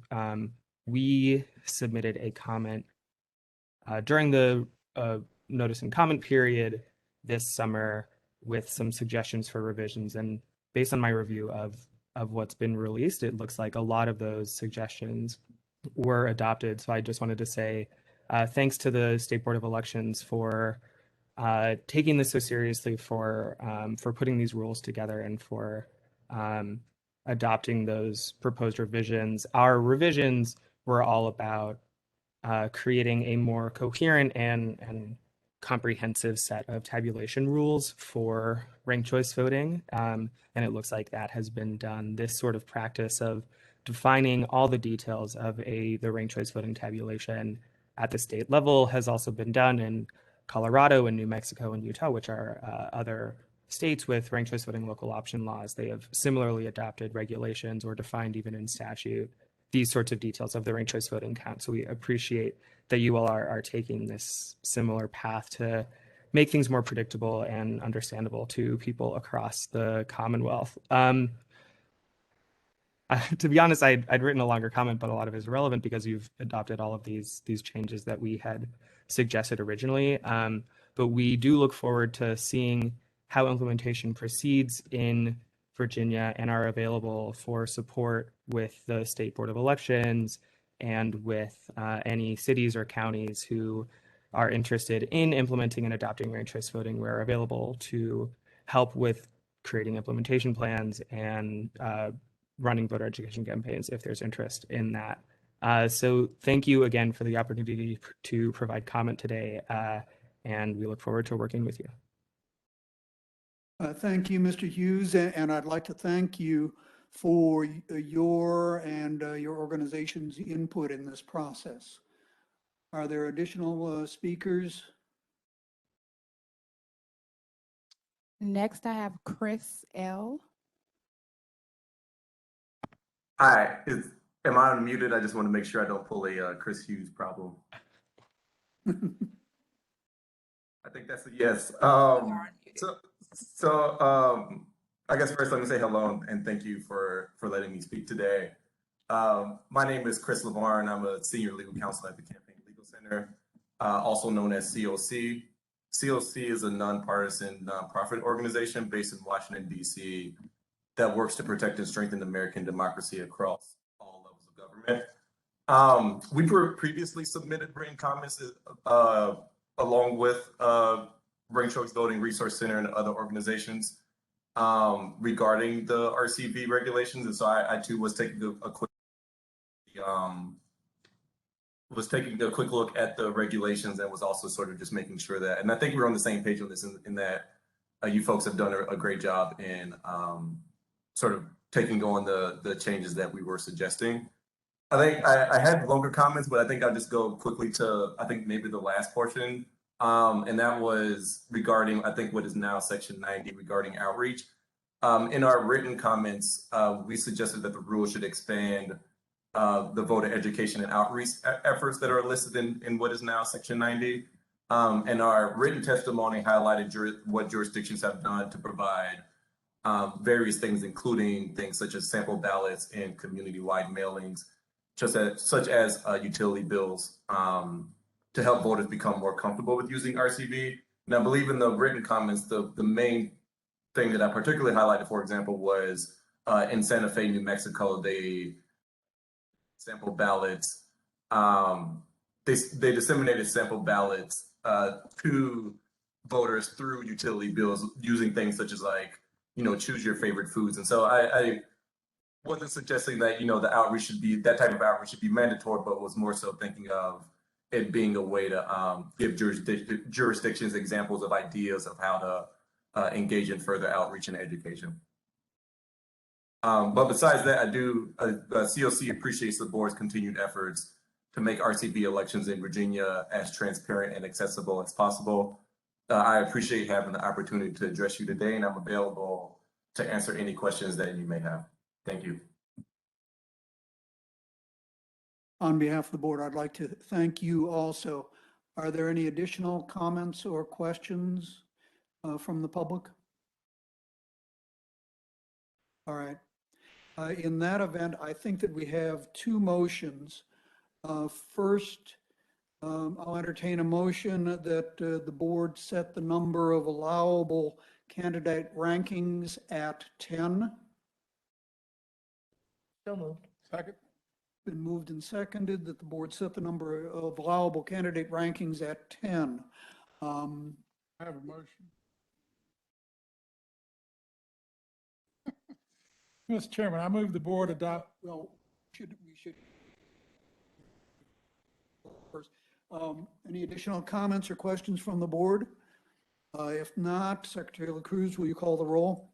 [SPEAKER 10] We submitted a comment during the notice and comment period this summer with some suggestions for revisions. And based on my review of what's been released, it looks like a lot of those suggestions were adopted. So I just wanted to say thanks to the State Board of Elections for taking this so seriously, for putting these rules together, and for adopting those proposed revisions. Our revisions were all about creating a more coherent and comprehensive set of tabulation rules for ranked choice voting. And it looks like that has been done. This sort of practice of defining all the details of the ranked choice voting tabulation at the state level has also been done in Colorado and New Mexico and Utah, which are other states with ranked choice voting local option laws. They have similarly adopted regulations or defined even in statute these sorts of details of the ranked choice voting count. So we appreciate that you all are taking this similar path to make things more predictable and understandable to people across the Commonwealth. To be honest, I'd written a longer comment, but a lot of it is relevant because you've adopted all of these changes that we had suggested originally. But we do look forward to seeing how implementation proceeds in Virginia and are available for support with the State Board of Elections and with any cities or counties who are interested in implementing and adopting ranked choice voting. We're available to help with creating implementation plans and running voter education campaigns if there's interest in that. So thank you again for the opportunity to provide comment today, and we look forward to working with you.
[SPEAKER 1] Thank you, Mr. Hughes, and I'd like to thank you for your and your organization's input in this process. Are there additional speakers?
[SPEAKER 9] Next, I have Chris L.
[SPEAKER 11] Hi, am I unmuted? I just want to make sure I don't pull a Chris Hughes problem. I think that's a yes. I guess first let me say hello and thank you for letting me speak today. My name is Chris LeVar, and I'm a senior legal counsel at the Campaign Legal Center, also known as COC. COC is a nonpartisan nonprofit organization based in Washington, D.C. that works to protect and strengthen American democracy across all levels of government. We previously submitted written comments along with Ranked Choice Voting Resource Center and other organizations regarding the RCV regulations. And so I too was taking a quick look at the regulations and was also sort of just making sure that, and I think we're on the same page on this in that you folks have done a great job in sort of taking on the changes that we were suggesting. I think I had longer comments, but I think I'll just go quickly to, I think maybe the last portion. And that was regarding, I think what is now section 90 regarding outreach. In our written comments, we suggested that the rule should expand the voter education and outreach efforts that are listed in what is now section 90. And our written testimony highlighted what jurisdictions have done to provide various things, including things such as sample ballots and community-wide mailings, such as utility bills, to help voters become more comfortable with using RCV. And I believe in the written comments, the main thing that I particularly highlighted, for example, was in Santa Fe, New Mexico, they sample ballots. They disseminated sample ballots to voters through utility bills using things such as choose your favorite foods. And so I wasn't suggesting that, the outreach should be, that type of outreach should be mandatory, but was more so thinking of it being a way to give jurisdictions examples of ideas of how to engage in further outreach and education. But besides that, COC appreciates the board's continued efforts to make RCV elections in Virginia as transparent and accessible as possible. I appreciate having the opportunity to address you today, and I'm available to answer any questions that you may have. Thank you.
[SPEAKER 1] On behalf of the board, I'd like to thank you also. Are there any additional comments or questions from the public? All right. In that event, I think that we have two motions. First, I'll entertain a motion that the board set the number of allowable candidate rankings at 10.
[SPEAKER 2] So moved.
[SPEAKER 4] Second.
[SPEAKER 1] Been moved and seconded that the board set the number of allowable candidate rankings at 10.
[SPEAKER 4] I have a motion. Mr. Chairman, I move the board adopt.
[SPEAKER 1] Well, we should first. Any additional comments or questions from the board? If not, Secretary LaCruz, will you call the roll?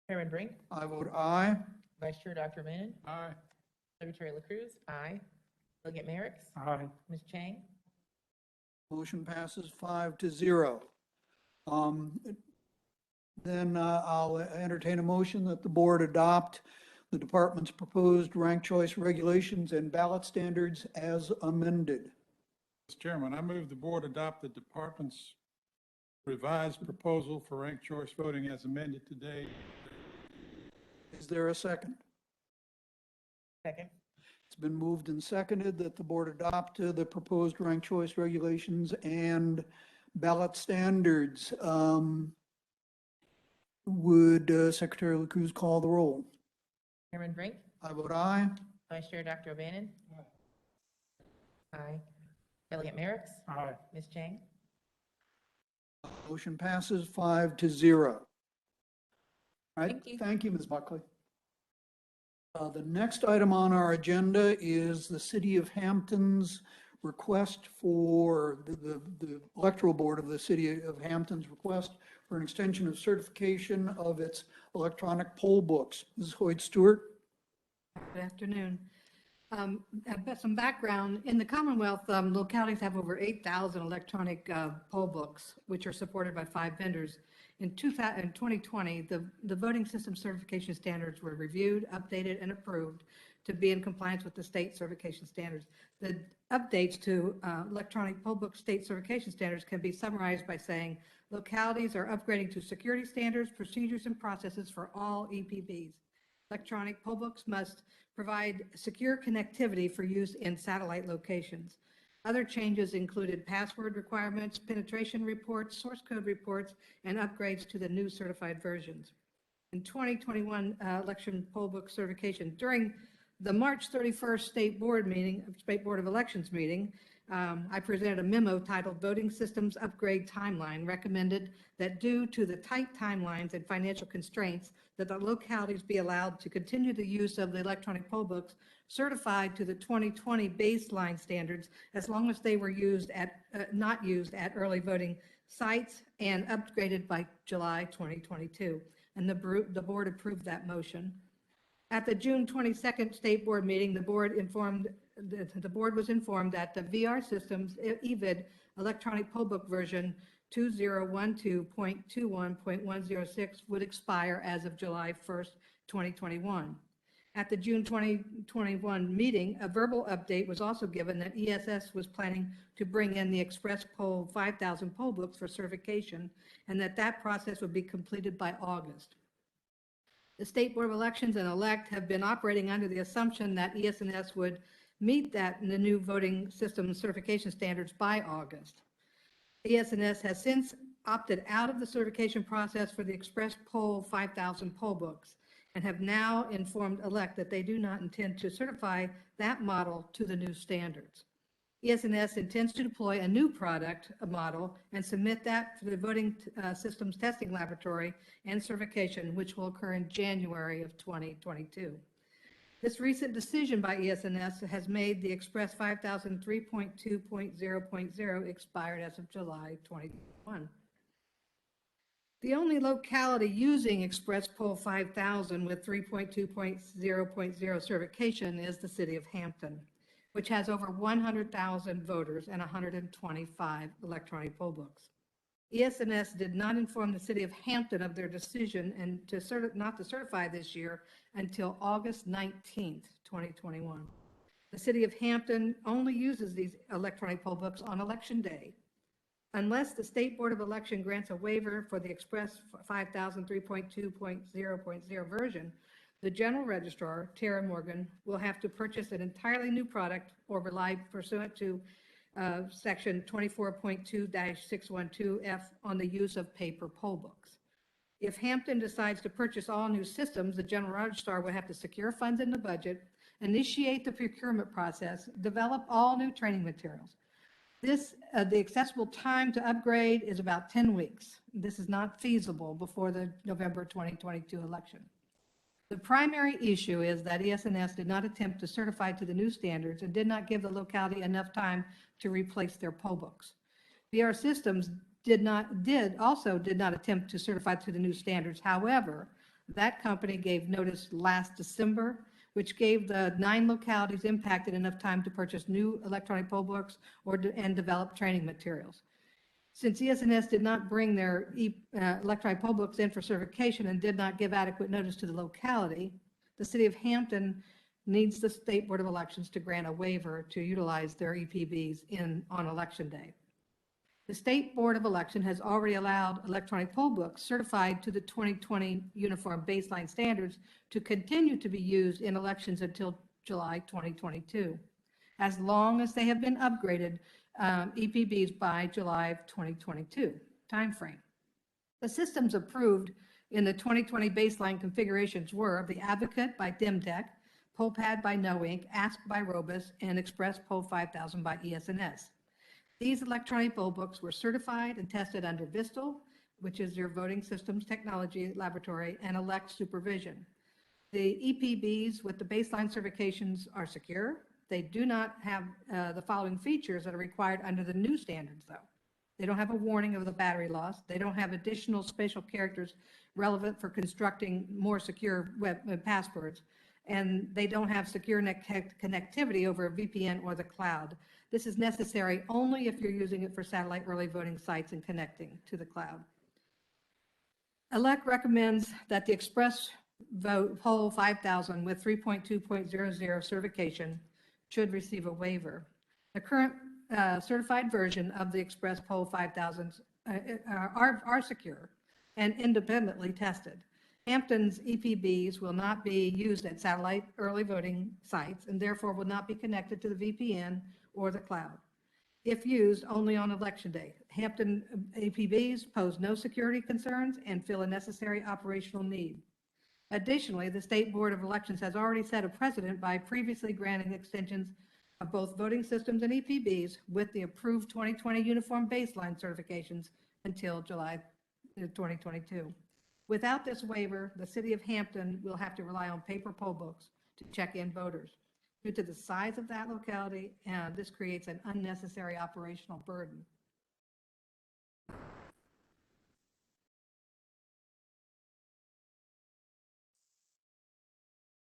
[SPEAKER 2] Chairman Brink,
[SPEAKER 1] I vote aye.
[SPEAKER 2] Vice Chair Dr. Mann,
[SPEAKER 4] Aye.
[SPEAKER 2] Secretary LaCruz, aye. Delegate Merrick,
[SPEAKER 8] Aye.
[SPEAKER 2] Ms. Chang,
[SPEAKER 1] Motion passes 5-0. Then I'll entertain a motion that the board adopt the department's proposed ranked choice regulations and ballot standards as amended.
[SPEAKER 4] Mr. Chairman, I move the board adopt the department's revised proposal for ranked choice voting as amended today.
[SPEAKER 1] Is there a second?
[SPEAKER 2] second.
[SPEAKER 1] It's been moved and seconded that the board adopt the proposed ranked choice regulations and ballot standards. Would Secretary LaCruz call the roll?
[SPEAKER 2] Chairman Brink,
[SPEAKER 1] I vote aye.
[SPEAKER 2] Vice Chair Dr. O'Bannon. Aye. Delegate Merrick's.
[SPEAKER 8] Aye.
[SPEAKER 2] Ms. Chang.
[SPEAKER 1] Motion passes 5-0. All right,
[SPEAKER 2] Thank you.
[SPEAKER 1] thank you, Ms. Buckley. The next item on our agenda is the City of Hampton's request for the electoral board of the City of Hampton's request for an extension of certification of its electronic poll books. Ms. Hoyt Stewart?
[SPEAKER 12] Good afternoon. I've got some background. In the Commonwealth, localities have over 8,000 electronic poll books, which are supported by 5 vendors. In 2020, the voting system certification standards were reviewed, updated, and approved to be in compliance with the state certification standards. The updates to electronic poll book state certification standards can be summarized by saying localities are upgrading to security standards, procedures, and processes for all EPBs. Electronic poll books must provide secure connectivity for use in satellite locations. Other changes included password requirements, penetration reports, source code reports, and upgrades to the new certified versions. In 2021 election poll book certification, during the March 31st State Board of Elections meeting, I presented a memo titled Voting Systems Upgrade Timeline, recommended that due to the tight timelines and financial constraints, that the localities be allowed to continue the use of the electronic poll books certified to the 2020 baseline standards as long as they were not used at early voting sites and upgraded by July 2022. And the board approved that motion. At the June 22nd State Board meeting, the board was informed that the VR Systems EVID electronic poll book version 2012.21.106 would expire as of July 1st, 2021. At the June 2021 meeting, a verbal update was also given that ESS was planning to bring in the Express Poll 5,000 poll books for certification, and that process would be completed by August. The State Board of Elections and ELECT have been operating under the assumption that ES&S would meet that in the new voting system certification standards by August. ES&S has since opted out of the certification process for the Express Poll 5,000 poll books and have now informed ELECT that they do not intend to certify that model to the new standards. ES&S intends to deploy a new product, a model, and submit that to the Voting Systems Testing Laboratory and certification, which will occur in January of 2022. This recent decision by ES&S has made the Express 5000 3.2.0.0 expired as of July 2021. The only locality using Express Poll 5000 with 3.2.0.0 certification is the City of Hampton, which has over 100,000 voters and 125 electronic poll books. ES&S did not inform the City of Hampton of their decision and not to certify this year until August 19th, 2021. The City of Hampton only uses these electronic poll books on Election Day. Unless the State Board of Election grants a waiver for the Express 5000 3.2.0.0 version, the General Registrar, Tara Morgan, will have to purchase an entirely new product or rely pursuant to Section 24.2-612F on the use of paper poll books. If Hampton decides to purchase all new systems, the General Registrar will have to secure funds in the budget, initiate the procurement process, develop all new training materials. The accessible time to upgrade is about 10 weeks. This is not feasible before the November 2022 election. The primary issue is that ES&S did not attempt to certify to the new standards and did not give the locality enough time to replace their poll books. VR Systems did not attempt to certify to the new standards. However, that company gave notice last December, which gave the 9 localities impacted enough time to purchase new electronic poll books and develop training materials. Since ES&S did not bring their electronic poll books in for certification and did not give adequate notice to the locality, the City of Hampton needs the State Board of Elections to grant a waiver to utilize their EPBs on Election Day. The State Board of Election has already allowed electronic poll books certified to the 2020 Uniform Baseline Standards to continue to be used in elections until July 2022, as long as they have been upgraded EPBs by July of 2022 timeframe. The systems approved in the 2020 baseline configurations were the Advocate by DimTech, PollPad by No Ink, Ask by Robus, and Express Poll 5000 by ES&S. These electronic poll books were certified and tested under VISTL, which is your Voting Systems Technology Laboratory, and ELECT supervision. The EPBs with the baseline certifications are secure. They do not have the following features that are required under the new standards, though. They don't have a warning of the battery loss. They don't have additional spatial characters relevant for constructing more secure web passwords. And they don't have secure connectivity over a VPN or the cloud. This is necessary only if you're using it for satellite early voting sites and connecting to the cloud. ELECT recommends that the Express Vote Poll 5000 with 3.2.00 certification should receive a waiver. The current certified version of the Express Poll 5000 are secure and independently tested. Hampton's EPBs will not be used at satellite early voting sites and therefore will not be connected to the VPN or the cloud. If used only on election day, Hampton EPBs pose no security concerns and fill a necessary operational need. Additionally, the State Board of Elections has already set a precedent by previously granting extensions of both voting systems and EPBs with the approved 2020 uniform baseline certifications until July 2022. Without this waiver, the city of Hampton will have to rely on paper poll books to check in voters. Due to the size of that locality, this creates an unnecessary operational burden.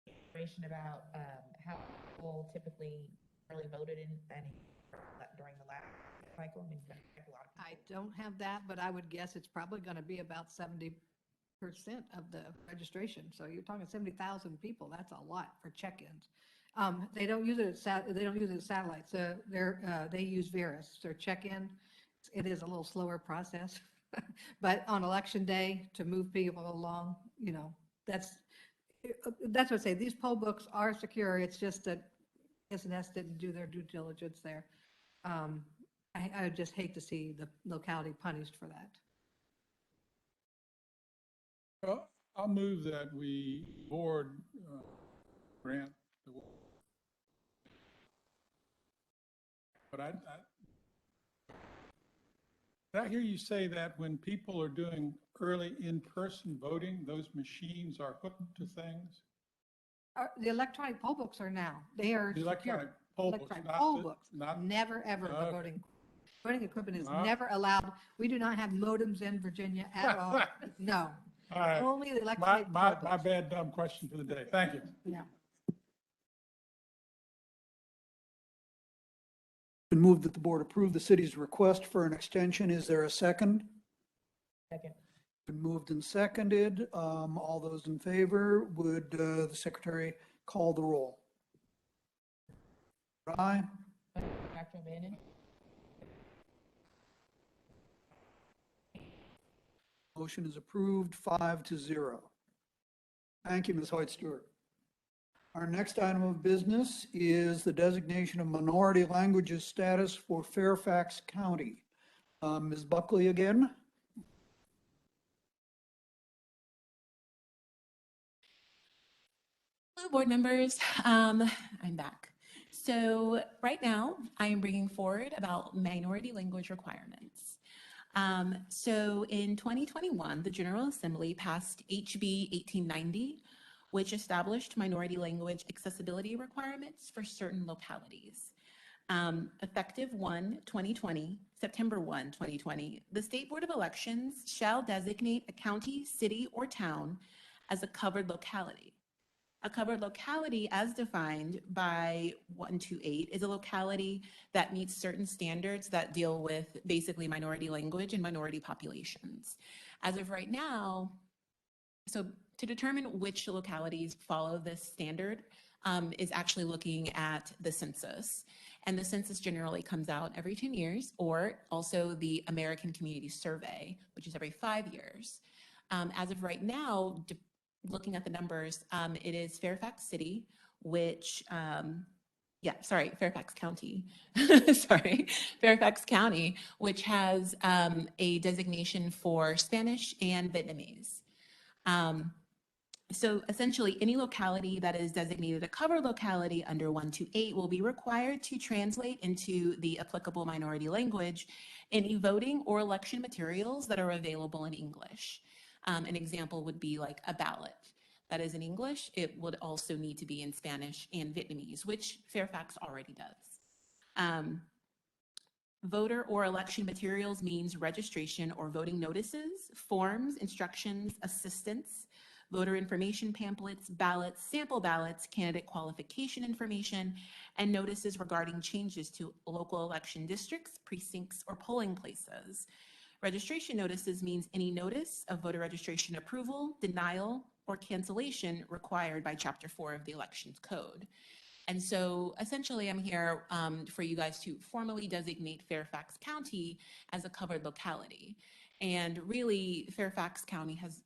[SPEAKER 2] Information about how people typically early voted in during the last cycle. I mean, it's gonna affect a lot of people.
[SPEAKER 12] I don't have that, but I would guess it's probably going to be about 70% of the registration. So you're talking 70,000 people. That's a lot for check-ins. They don't use it at satellites. They use Verus. Their check-in, it is a little slower process, but on election day to move people along, you know, that's what I say. These poll books are secure. It's just that S&S didn't do their due diligence there. I would just hate to see the locality punished for that.
[SPEAKER 4] Well, I'll move that we board grant the. But did I hear you say that when people are doing early in-person voting, those machines are hooked to things?
[SPEAKER 12] The electronic poll books are now. They are
[SPEAKER 4] The electronic
[SPEAKER 12] secure.
[SPEAKER 4] poll books,
[SPEAKER 12] Electronic
[SPEAKER 4] not
[SPEAKER 12] poll
[SPEAKER 4] the-
[SPEAKER 12] books.
[SPEAKER 4] not-
[SPEAKER 12] Never, ever the
[SPEAKER 4] Okay.
[SPEAKER 12] voting equipment is
[SPEAKER 4] Uh,
[SPEAKER 12] never allowed. We do not have modems in Virginia at all. No.
[SPEAKER 4] All right.
[SPEAKER 12] Only the
[SPEAKER 4] My,
[SPEAKER 12] electronic
[SPEAKER 4] my,
[SPEAKER 12] poll
[SPEAKER 4] my
[SPEAKER 12] books.
[SPEAKER 4] bad dumb question for the day. Thank you.
[SPEAKER 12] Yeah.
[SPEAKER 1] Been moved that the board approve the city's request for an extension. Is there a second?
[SPEAKER 2] Second.
[SPEAKER 1] Been moved and seconded. All those in favor, would the secretary call the roll? Aye.
[SPEAKER 2] Dr. O'Bannon?
[SPEAKER 1] Motion is approved 5-0. Thank you, Ms. Hoyt-Stewart. Our next item of business is the designation of minority languages status for Fairfax County. Ms. Buckley again.
[SPEAKER 7] Hello, board members. I'm back. So right now, I am bringing forward about minority language requirements. So in 2021, the General Assembly passed HB 1890, which established minority language accessibility requirements for certain localities. Effective September 1, 2020, the State Board of Elections shall designate a county, city, or town as a covered locality. A covered locality, as defined by 128, is a locality that meets certain standards that deal with basically minority language and minority populations. As of right now, so to determine which localities follow this standard is actually looking at the census. And the census generally comes out every 10 years, or also the American Community Survey, which is every 5 years. As of right now, looking at the numbers, it is Fairfax City, which, Fairfax County, Fairfax County, which has a designation for Spanish and Vietnamese. So essentially, any locality that is designated a covered locality under 128 will be required to translate into the applicable minority language any voting or election materials that are available in English. An example would be like a ballot that is in English. It would also need to be in Spanish and Vietnamese, which Fairfax already does. Voter or election materials means registration or voting notices, forms, instructions, assistance, voter information pamphlets, ballots, sample ballots, candidate qualification information, and notices regarding changes to local election districts, precincts, or polling places. Registration notices means any notice of voter registration approval, denial, or cancellation required by Chapter 4 of the Elections Code. And so essentially I'm here for you guys to formally designate Fairfax County as a covered locality. And really Fairfax County has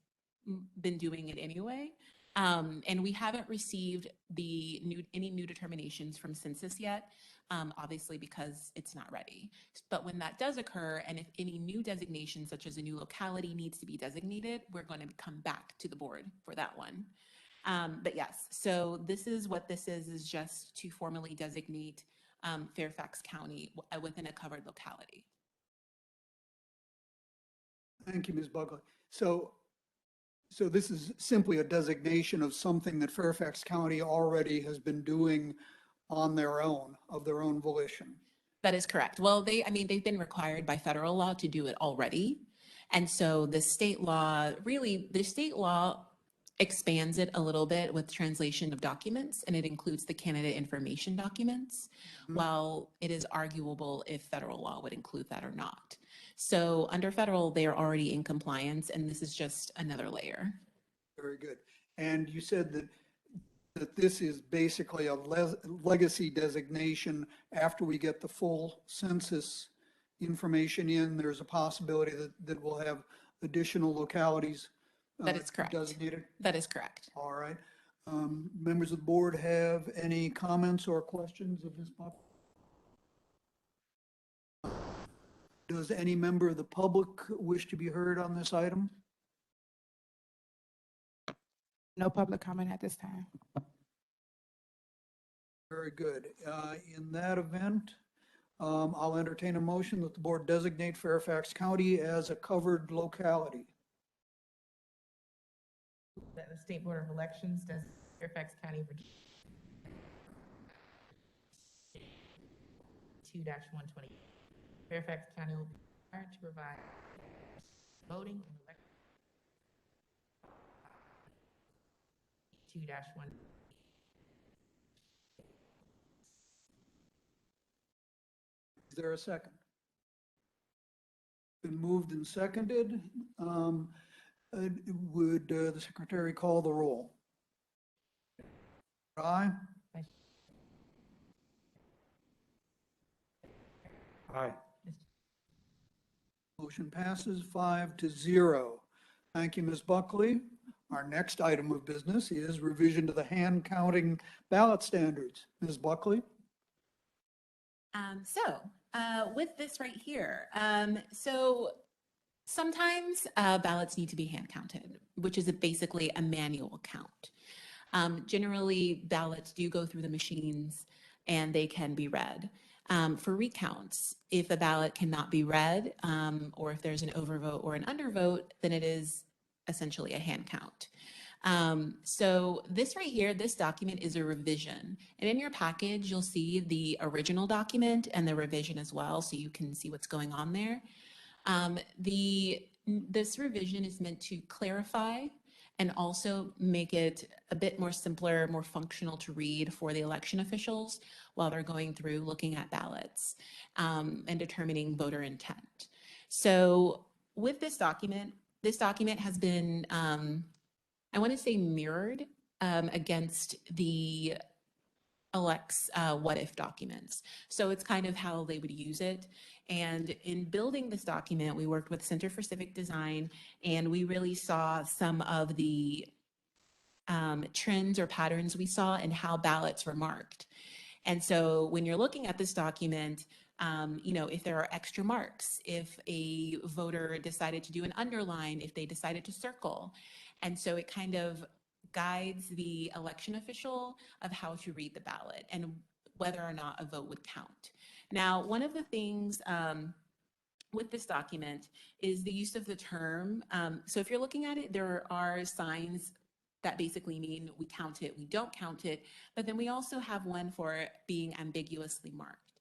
[SPEAKER 7] been doing it anyway. And we haven't received any new determinations from census yet, obviously because it's not ready. But when that does occur, and if any new designation such as a new locality needs to be designated, we're going to come back to the board for that one. But yes, so this is what this is just to formally designate Fairfax County within a covered locality.
[SPEAKER 1] Thank you, Ms. Buckley. So this is simply a designation of something that Fairfax County already has been doing on their own, of their own volition.
[SPEAKER 7] That is correct. Well, they've been required by federal law to do it already. And so the state law expands it a little bit with translation of documents, and it includes the candidate information documents, while it is arguable if federal law would include that or not. So under federal, they are already in compliance, and this is just another layer.
[SPEAKER 1] Very good. And you said that this is basically a legacy designation. After we get the full census information in, there's a possibility that we'll have additional localities
[SPEAKER 7] That is correct.
[SPEAKER 1] designated?
[SPEAKER 7] That is correct.
[SPEAKER 1] All right. Members of the board have any comments or questions of Ms. Buckley? Does any member of the public wish to be heard on this item?
[SPEAKER 9] No public comment at this time.
[SPEAKER 1] Very good. In that event, I'll entertain a motion that the board designate Fairfax County as a covered locality.
[SPEAKER 2] That the State Board of Elections does Fairfax County, Virginia 2-120. Fairfax County will be required to provide voting and election 2-1.
[SPEAKER 1] Is there a second? Been moved and seconded. Would the secretary call the roll? Aye.
[SPEAKER 8] Aye.
[SPEAKER 1] Motion passes 5-0. Thank you, Ms. Buckley. Our next item of business is revision to the hand counting ballot standards. Ms. Buckley?
[SPEAKER 7] With this right here, so sometimes ballots need to be hand counted, which is basically a manual count. Generally, ballots do go through the machines and they can be read. For recounts, if a ballot cannot be read, or if there's an overvote or an undervote, then it is essentially a hand count. So this right here, this document is a revision. And in your package, you'll see the original document and the revision as well, so you can see what's going on there. This revision is meant to clarify and also make it a bit more simpler, more functional to read for the election officials while they're going through looking at ballots and determining voter intent. So with this document has been, I want to say, mirrored against the elects what if documents. So it's kind of how they would use it. And in building this document, we worked with Center for Civic Design, and we really saw some of the trends or patterns we saw in how ballots were marked. And so when you're looking at this document, If there are extra marks, if a voter decided to do an underline, if they decided to circle. And so it kind of guides the election official of how to read the ballot and whether or not a vote would count. Now, one of the things with this document is the use of the term. So if you're looking at it, there are signs that basically mean we count it, we don't count it, but then we also have one for being ambiguously marked.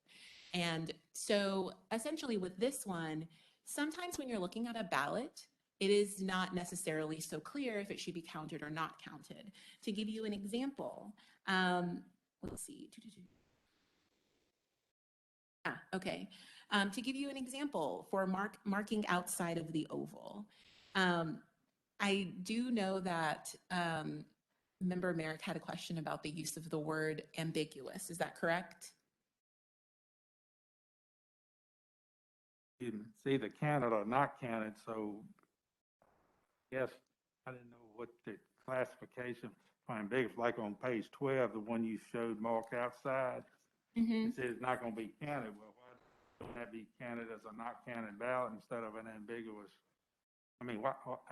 [SPEAKER 7] And so essentially with this one, sometimes when you're looking at a ballot, it is not necessarily so clear if it should be counted or not counted. To give you an example, let's see. Okay. To give you an example for marking outside of the oval, I do know that Member Merrick had a question about the use of the word ambiguous. Is that correct?
[SPEAKER 8] It's either counted or not counted, so yes, I didn't know what the classification for ambiguous, like on page 12, the one you showed marked outside, it says it's not going to be counted. Well, why don't that be counted as a not counted ballot instead of an ambiguous? I mean,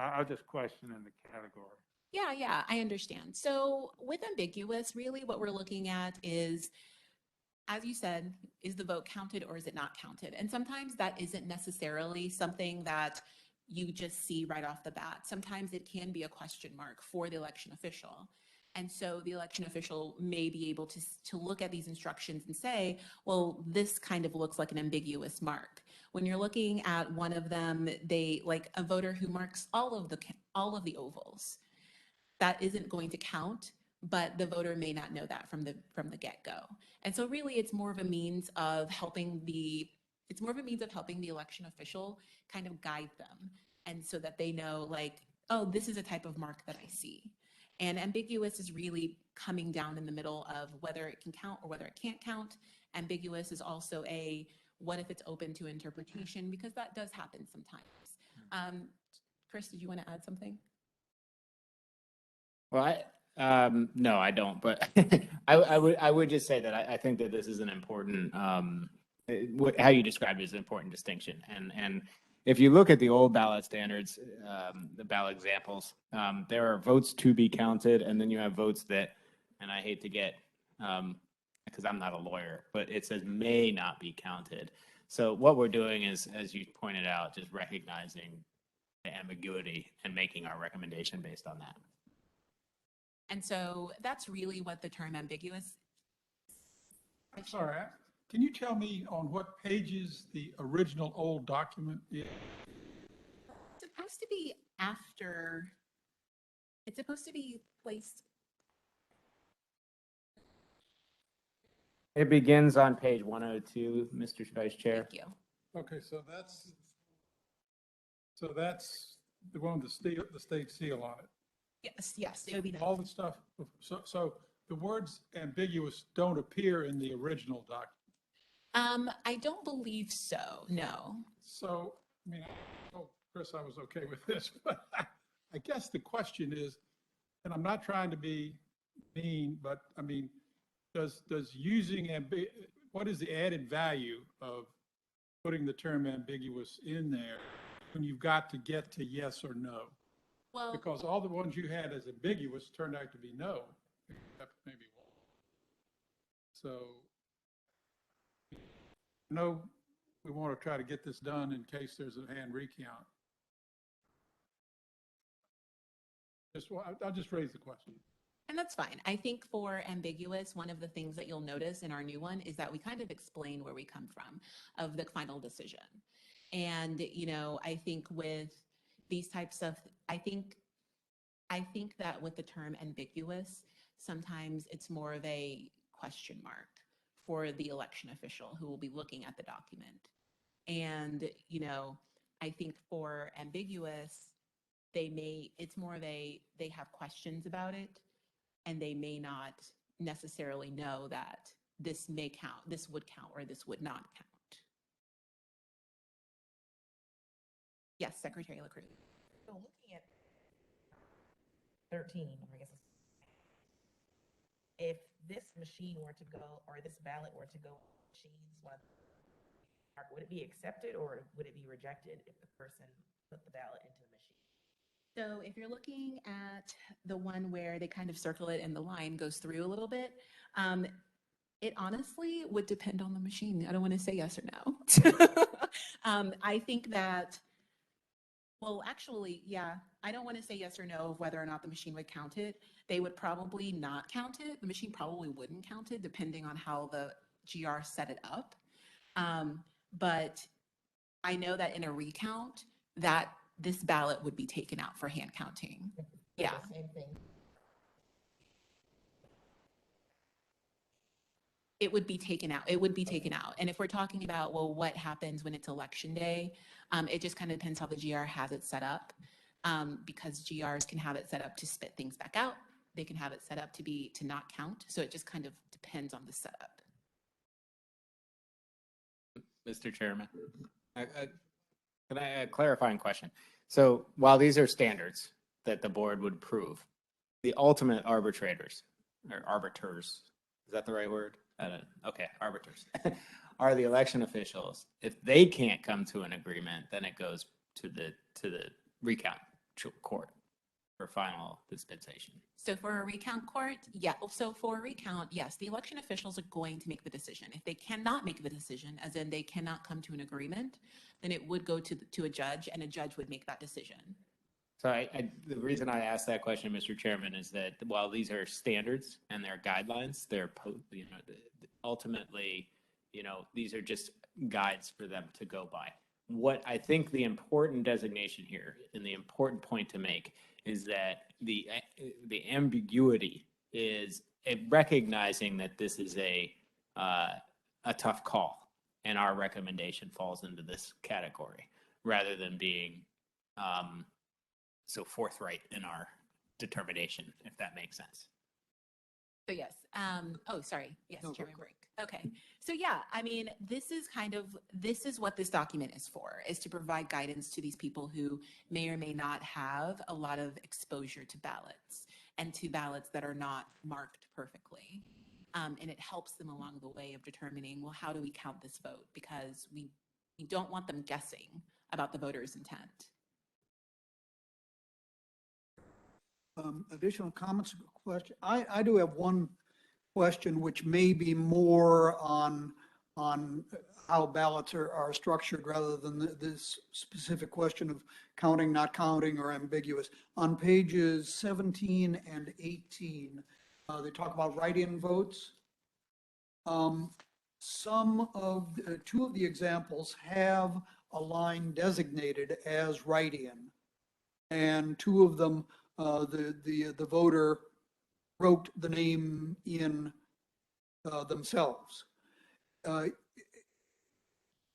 [SPEAKER 8] I was just questioning the category.
[SPEAKER 7] Yeah, I understand. So with ambiguous, really what we're looking at is, as you said, is the vote counted or is it not counted? And sometimes that isn't necessarily something that you just see right off the bat. Sometimes it can be a question mark for the election official. And so the election official may be able to look at these instructions and say, well, this kind of looks like an ambiguous mark. When you're looking at one of them, they like a voter who marks all of the ovals, that isn't going to count, but the voter may not know that from the get-go. And so really it's more of a means of helping the election official kind of guide them. And so that they know like, oh, this is a type of mark that I see. And ambiguous is really coming down in the middle of whether it can count or whether it can't count. Ambiguous is also what if it's open to interpretation, because that does happen sometimes. Chris, did you want to add something?
[SPEAKER 3] Well, no, I don't, but I would just say that I think that this is an important, how you described it is an important distinction. And if you look at the old ballot standards, the ballot examples, there are votes to be counted, and then you have votes that, and I hate to get, because I'm not a lawyer, but it says may not be counted. So what we're doing is, as you pointed out, just recognizing the ambiguity and making our recommendation based on that.
[SPEAKER 7] And so that's really what the term ambiguous.
[SPEAKER 4] I'm sorry, can you tell me on what pages the original old document is?
[SPEAKER 7] It's supposed to be after, it's supposed to be placed.
[SPEAKER 3] It begins on page 102, Mr. Vice Chair.
[SPEAKER 7] Thank you.
[SPEAKER 4] Okay, so that's the one with the state seal on it.
[SPEAKER 7] Yes, it would be that.
[SPEAKER 4] All the stuff, so the words ambiguous don't appear in the original document.
[SPEAKER 7] I don't believe so, no.
[SPEAKER 4] So, I mean, I told Chris I was okay with this, but I guess the question is, and I'm not trying to be mean, but I mean, does using what is the added value of putting the term ambiguous in there when you've got to get to yes or no?
[SPEAKER 7] Well,
[SPEAKER 4] Because all the ones you had as ambiguous turned out to be no, except maybe one. So, I know we want to try to get this done in case there's a hand recount. I'll just raise the question.
[SPEAKER 7] and that's fine. I think for ambiguous, one of the things that you'll notice in our new one is that we kind of explain where we come from of the final decision. And, I think with these types of, I think that with the term ambiguous, sometimes it's more of a question mark for the election official who will be looking at the document. And, I think for ambiguous, it's more of they have questions about it, and they may not necessarily know that this may count, this would count, or this would not count. Yes, Secretary LaCruz.
[SPEAKER 2] So looking at 13, I guess, if this machine were to go, or this ballot were to go, machines, one mark, would it be accepted or would it be rejected if the person put the ballot into the machine?
[SPEAKER 7] So if you're looking at the one where they kind of circle it and the line goes through a little bit, it honestly would depend on the machine. I don't want to say yes or no. I think that, well, actually, yeah, I don't want to say yes or no of whether or not the machine would count it. They would probably not count it. The machine probably wouldn't count it depending on how the GR set it up. But I know that in a recount, that this ballot would be taken out for hand counting. Yeah.
[SPEAKER 2] The same thing.
[SPEAKER 7] It would be taken out. It would be taken out. And if we're talking about, well, what happens when it's election day, it just kind of depends how the GR has it set up. Because GRs can have it set up to spit things back out. They can have it set up to not count. So it just kind of depends on the setup.
[SPEAKER 3] Mr. Chairman, can I a clarifying question? So while these are standards that the board would approve, the ultimate arbitrators or arbiters, is that the right word? Okay, arbiters are the election officials. If they can't come to an agreement, then it goes to the recount court for final dispensation.
[SPEAKER 7] So for a recount court, yeah. So for a recount, yes, the election officials are going to make the decision. If they cannot make the decision, as in they cannot come to an agreement, then it would go to a judge, and a judge would make that decision.
[SPEAKER 3] So the reason I asked that question, Mr. Chairman, is that while these are standards and they're guidelines, they're, ultimately, these are just guides for them to go by. What I think the important designation here and the important point to make is that the ambiguity is recognizing that this is a tough call, and our recommendation falls into this category rather than being so forthright in our determination, if that makes sense.
[SPEAKER 7] So yes, oh, sorry. Yes,
[SPEAKER 1] No,
[SPEAKER 7] Chairman
[SPEAKER 1] go
[SPEAKER 7] Brink. Okay. So yeah, I mean, this is what this document is for, is to provide guidance to these people who may or may not have a lot of exposure to ballots and to ballots that are not marked perfectly. And it helps them along the way of determining, well, how do we count this vote? Because we don't want them guessing about the voter's intent.
[SPEAKER 1] Additional comments or question? I do have one question, which may be more on how ballots are structured rather than this specific question of counting, not counting, or ambiguous. On pages 17 and 18, they talk about write-in votes. Two of the examples have a line designated as write-in, and two of them, the voter wrote the name in themselves.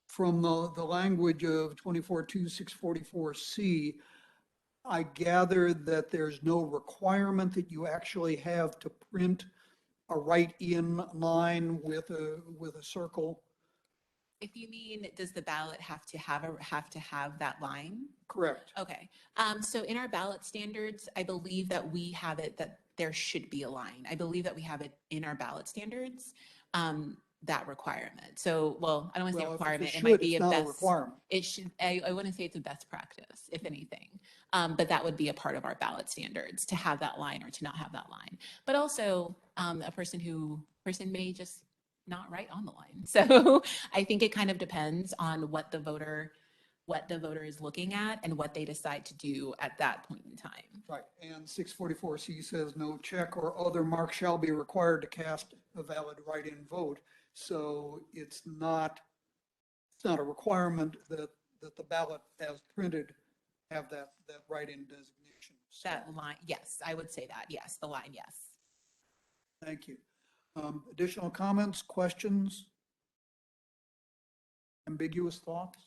[SPEAKER 1] From the language of 242644C, I gather that there's no requirement that you actually have to print a write-in line with a circle.
[SPEAKER 7] If you mean, does the ballot have to have that line?
[SPEAKER 1] Correct.
[SPEAKER 7] Okay. So in our ballot standards, I believe that we have it that there should be a line. I believe that we have it in our ballot standards, that requirement. So, well, I don't want to say requirement. It might be a best requirement. It should. I wouldn't say it's a best practice, if anything. But that would be a part of our ballot standards to have that line or to not have that line. But also, a person may just not write on the line. So I think it kind of depends on what the voter is looking at and what they decide to do at that point in time.
[SPEAKER 1] Right, and 644C says no check or other mark shall be required to cast a valid write-in vote. So it's not a requirement that the ballot as printed have that write-in designation. So,
[SPEAKER 7] that line, yes, I would say that. Yes, the line, yes.
[SPEAKER 1] thank you. Additional comments, questions? Ambiguous thoughts?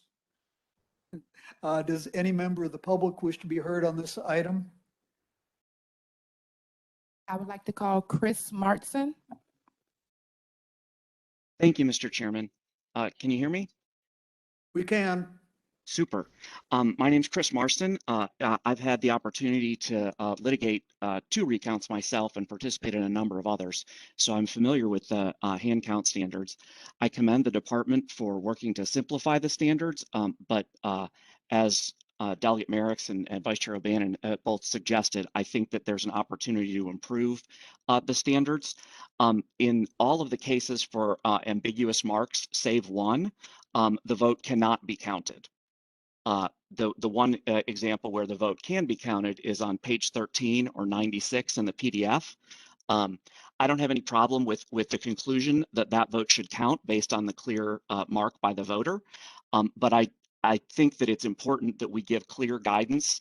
[SPEAKER 1] Does any member of the public wish to be heard on this item?
[SPEAKER 9] I would like to call Chris Martson.
[SPEAKER 13] Thank you, Mr. Chairman. Can you hear me?
[SPEAKER 1] We can.
[SPEAKER 13] Super. My name's Chris Marston. I've had the opportunity to litigate 2 recounts myself and participate in a number of others. So I'm familiar with the hand count standards. I commend the department for working to simplify the standards, but as Delegate Merricks and Vice Chair O'Bannon both suggested, I think that there's an opportunity to improve the standards. In all of the cases for ambiguous marks, save one, the vote cannot be counted. The one example where the vote can be counted is on page 13 or 96 in the PDF. I don't have any problem with the conclusion that that vote should count based on the clear mark by the voter. But I think that it's important that we give clear guidance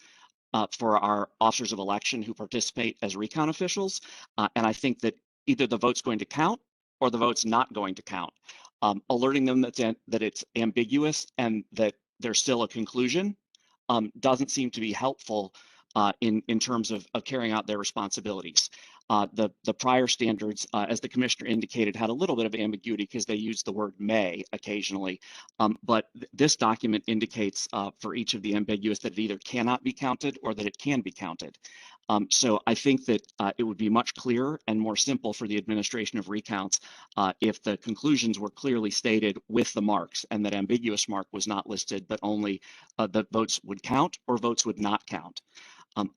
[SPEAKER 13] for our officers of election who participate as recount officials. And I think that either the vote's going to count or the vote's not going to count. Alerting them that it's ambiguous and that there's still a conclusion doesn't seem to be helpful in terms of carrying out their responsibilities. The prior standards, as the commissioner indicated, had a little bit of ambiguity because they used the word may occasionally, but this document indicates for each of the ambiguous that it either cannot be counted or that it can be counted. So I think that it would be much clearer and more simple for the administration of recounts if the conclusions were clearly stated with the marks and that ambiguous mark was not listed, but only the votes would count or votes would not count.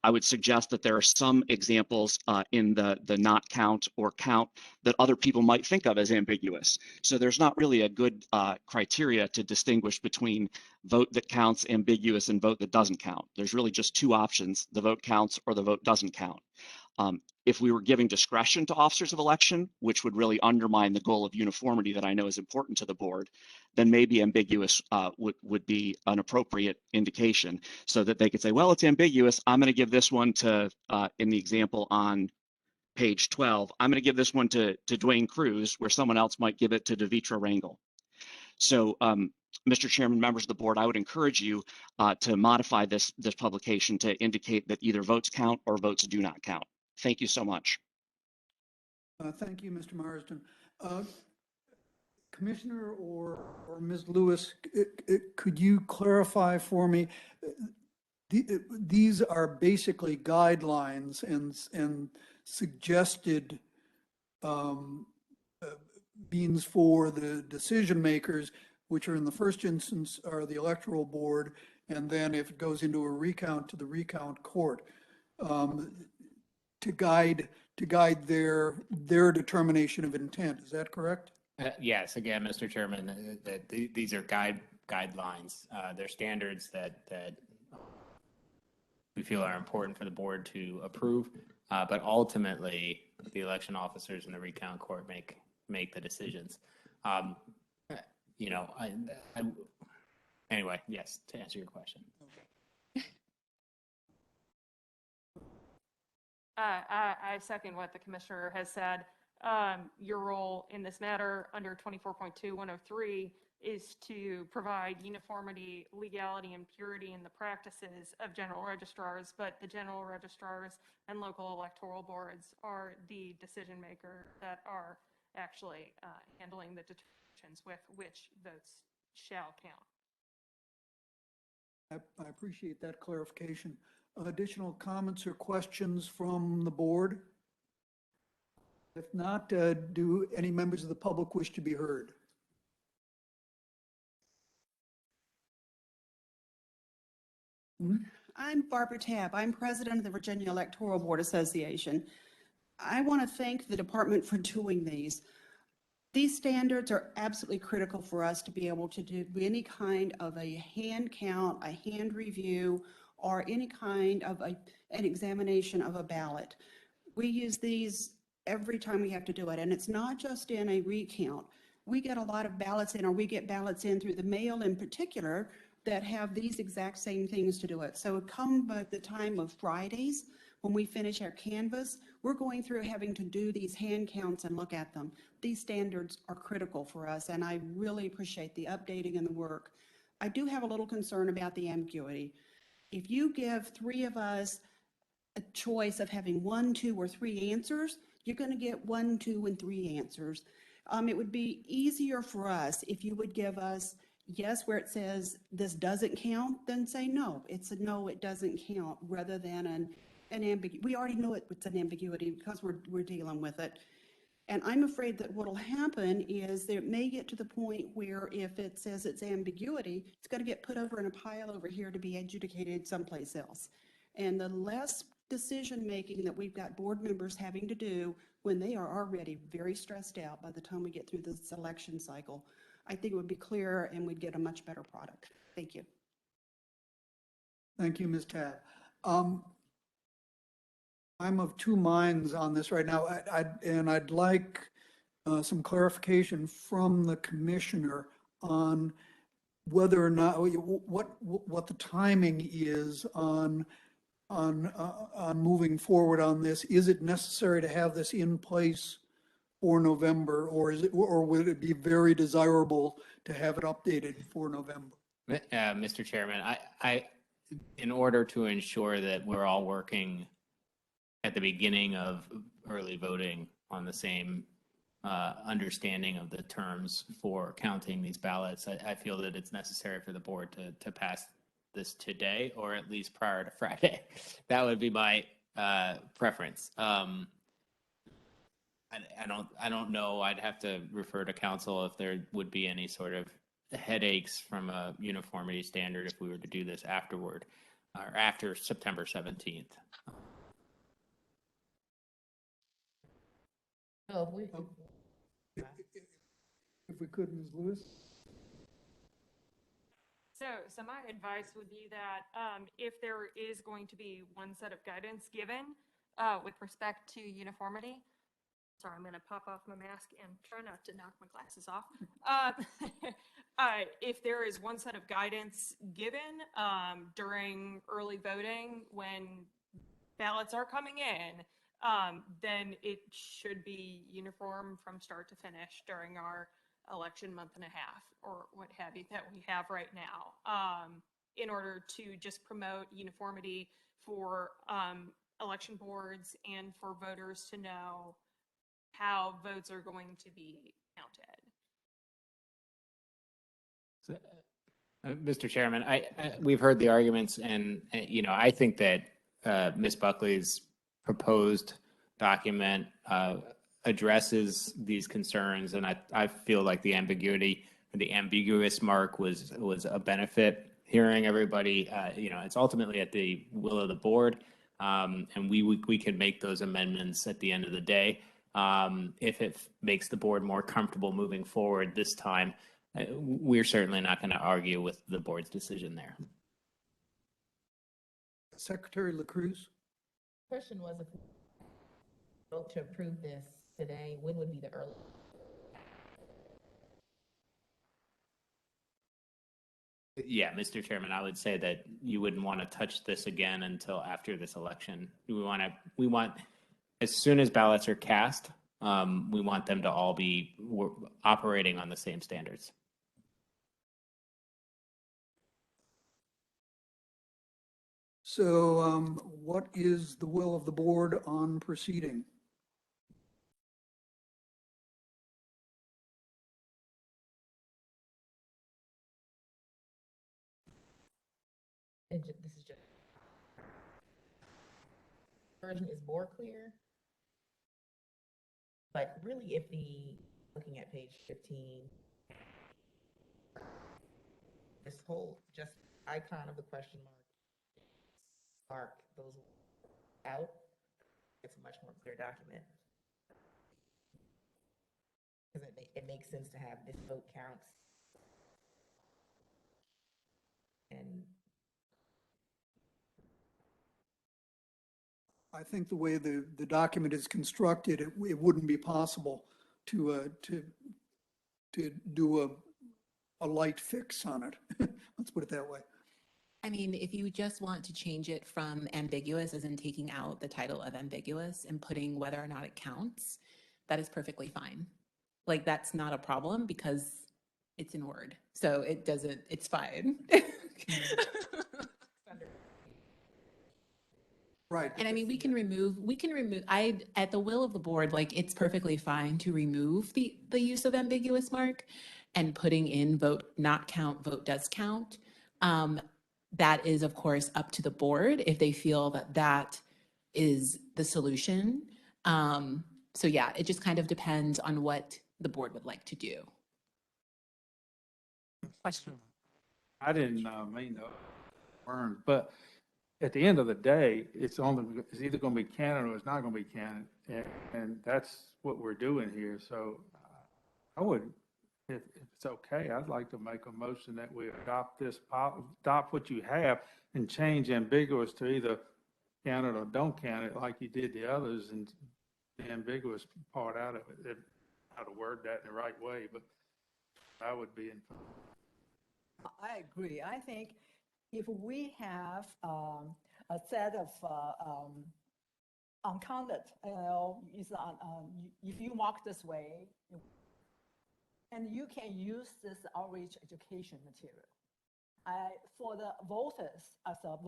[SPEAKER 13] I would suggest that there are some examples in the not count or count that other people might think of as ambiguous. So there's not really a good criteria to distinguish between vote that counts ambiguous and vote that doesn't count. There's really just 2 options, the vote counts or the vote doesn't count. If we were giving discretion to officers of election, which would really undermine the goal of uniformity that I know is important to the board, then maybe ambiguous would be an appropriate indication so that they could say, well, it's ambiguous. I'm going to give this one to, in the example on page 12, I'm going to give this one to Dwayne Cruz, where someone else might give it to Devitra Rangel. So, Mr. Chairman, members of the board, I would encourage you to modify this publication to indicate that either votes count or votes do not count. Thank you so much.
[SPEAKER 1] Thank you, Mr. Marsden. Commissioner or Ms. Lewis, could you clarify for me? These are basically guidelines and suggested means for the decision makers, which are in the first instance are the electoral board, and then if it goes into a recount to the recount court, to guide their determination of intent. Is that correct?
[SPEAKER 3] Yes, again, Mr. Chairman, these are guidelines. They're standards that we feel are important for the board to approve, but ultimately the election officers in the recount court make the decisions. You know, anyway, yes, to answer your question.
[SPEAKER 6] I second what the commissioner has said. Your role in this matter under 24.2103 is to provide uniformity, legality, and purity in the practices of general registrars, but the general registrars and local electoral boards are the decision maker that are actually handling the determinations with which votes shall count.
[SPEAKER 1] I appreciate that clarification. Additional comments or questions from the board? If not, do any members of the public wish to be heard?
[SPEAKER 14] I'm Barbara Tabb. I'm president of the Virginia Electoral Board Association. I want to thank the department for doing these. These standards are absolutely critical for us to be able to do any kind of a hand count, a hand review, or any kind of an examination of a ballot. We use these every time we have to do it, and it's not just in a recount. We get a lot of ballots in, or we get ballots in through the mail in particular, that have these exact same things to do it. So come by the time of Fridays, when we finish our canvas, we're going through having to do these hand counts and look at them. These standards are critical for us, and I really appreciate the updating and the work. I do have a little concern about the ambiguity. If you give 3 of us a choice of having 1, 2, or 3 answers, you're going to get 1, 2, and 3 answers. It would be easier for us if you would give us yes, where it says this doesn't count, then say no. It's a no, it doesn't count, rather than an ambiguity. We already know it's an ambiguity because we're dealing with it. And I'm afraid that what'll happen is that it may get to the point where if it says it's ambiguity, it's going to get put over in a pile over here to be adjudicated someplace else. And the less decision-making that we've got board members having to do when they are already very stressed out by the time we get through this election cycle, I think it would be clearer and we'd get a much better product. Thank you.
[SPEAKER 1] Thank you, Ms. Tabb. I'm of two minds on this right now, and I'd like some clarification from the commissioner on whether or not, what the timing is on moving forward on this. Is it necessary to have this in place for November, or would it be very desirable to have it updated for November?
[SPEAKER 3] Mr. Chairman, in order to ensure that we're all working at the beginning of early voting on the same understanding of the terms for counting these ballots, I feel that it's necessary for the board to pass this today, or at least prior to Friday. That would be my preference. I don't know. I'd have to refer to council if there would be any sort of headaches from a uniformity standard if we were to do this afterward or after September 17th.
[SPEAKER 2] So
[SPEAKER 1] If we could, Ms. Lewis?
[SPEAKER 6] So my advice would be that if there is going to be one set of guidance given with respect to uniformity, sorry, I'm going to pop off my mask and try not to knock my glasses off. If there is one set of guidance given during early voting when ballots are coming in, then it should be uniform from start to finish during our election month and a half or what have you that we have right now, in order to just promote uniformity for election boards and for voters to know how votes are going to be counted.
[SPEAKER 3] Mr. Chairman, we've heard the arguments, and I think that Ms. Buckley's proposed document addresses these concerns, and I feel like the ambiguity or the ambiguous mark was a benefit. Hearing everybody, it's ultimately at the will of the board, and we can make those amendments at the end of the day if it makes the board more comfortable moving forward this time. We're certainly not going to argue with the board's decision there.
[SPEAKER 1] Secretary LaCruz?
[SPEAKER 2] question was, if we vote to approve this today, when would be the earliest?
[SPEAKER 3] Yeah, Mr. Chairman, I would say that you wouldn't want to touch this again until after this election. We want, as soon as ballots are cast, we want them to all be operating on the same standards.
[SPEAKER 1] So what is the will of the board on proceeding?
[SPEAKER 2] And this is just, version is more clear. But really, if looking at page 15, this whole just icon of the question mark those out, it's a much more clear document. Because it makes sense to have this vote counts. And
[SPEAKER 1] I think the way the document is constructed, it wouldn't be possible to do a light fix on it. Let's put it that way.
[SPEAKER 7] I mean, if you just want to change it from ambiguous, as in taking out the title of ambiguous and putting whether or not it counts, that is perfectly fine. Like, that's not a problem because it's in Word. So it's fine.
[SPEAKER 1] Right.
[SPEAKER 7] And I mean, we can remove, at the will of the board, like, it's perfectly fine to remove the use of ambiguous mark and putting in vote not count, vote does count. That is, of course, up to the board if they feel that that is the solution. So yeah, it just kind of depends on what the board would like to do. Question.
[SPEAKER 8] I didn't mean to burn, but at the end of the day, it's either going to be counted or it's not going to be counted. And that's what we're doing here. So I would, if it's okay, I'd like to make a motion that we adopt what you have and change ambiguous to either count it or don't count it like you did the others, and the ambiguous part out of it, how to word that in the right way, but I would be in.
[SPEAKER 15] I agree. I think if we have a set of uncounted, is if you mark this way, and you can use this outreach education material. For the voters, as a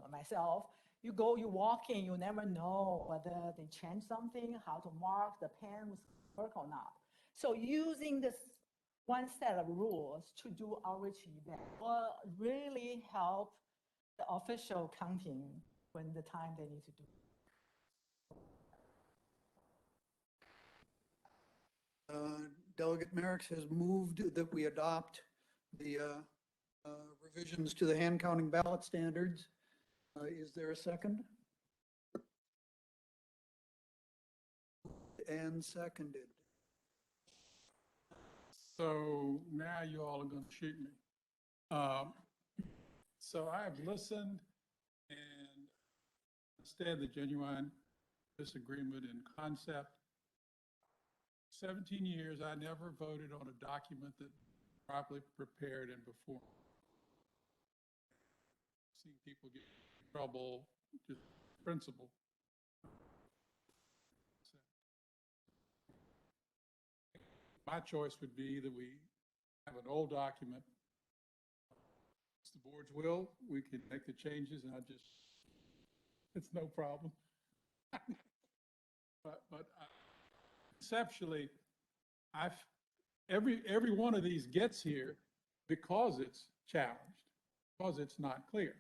[SPEAKER 15] myself, you walk in, you never know whether they change something, how to mark, the pen work or not. So using this one set of rules to do outreach event will really help the official counting when the time they need to do.
[SPEAKER 1] Delegate Merrick's has moved that we adopt the revisions to the hand counting ballot standards. Is there a second? And seconded.
[SPEAKER 4] So now you all are going to shoot me. So I have listened and understand the genuine disagreement in concept. 17 years, I never voted on a document that properly prepared and before. I've seen people get in trouble, just principle. My choice would be that we have an old document. It's the board's will. We can make the changes, and it's no problem. but conceptually, every one of these gets here because it's challenged, because it's not clear.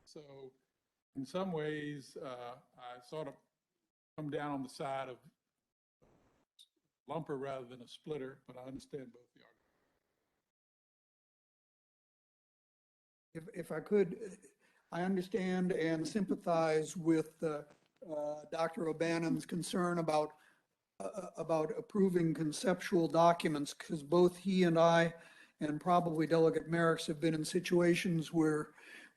[SPEAKER 4] So in some ways, I sort of come down on the side of lumper rather than a splitter, but I understand both the arguments.
[SPEAKER 1] If I could, I understand and sympathize with Dr. O'Bannon's concern about approving conceptual documents, because both he and I, and probably Delegate Merrick's, have been in situations where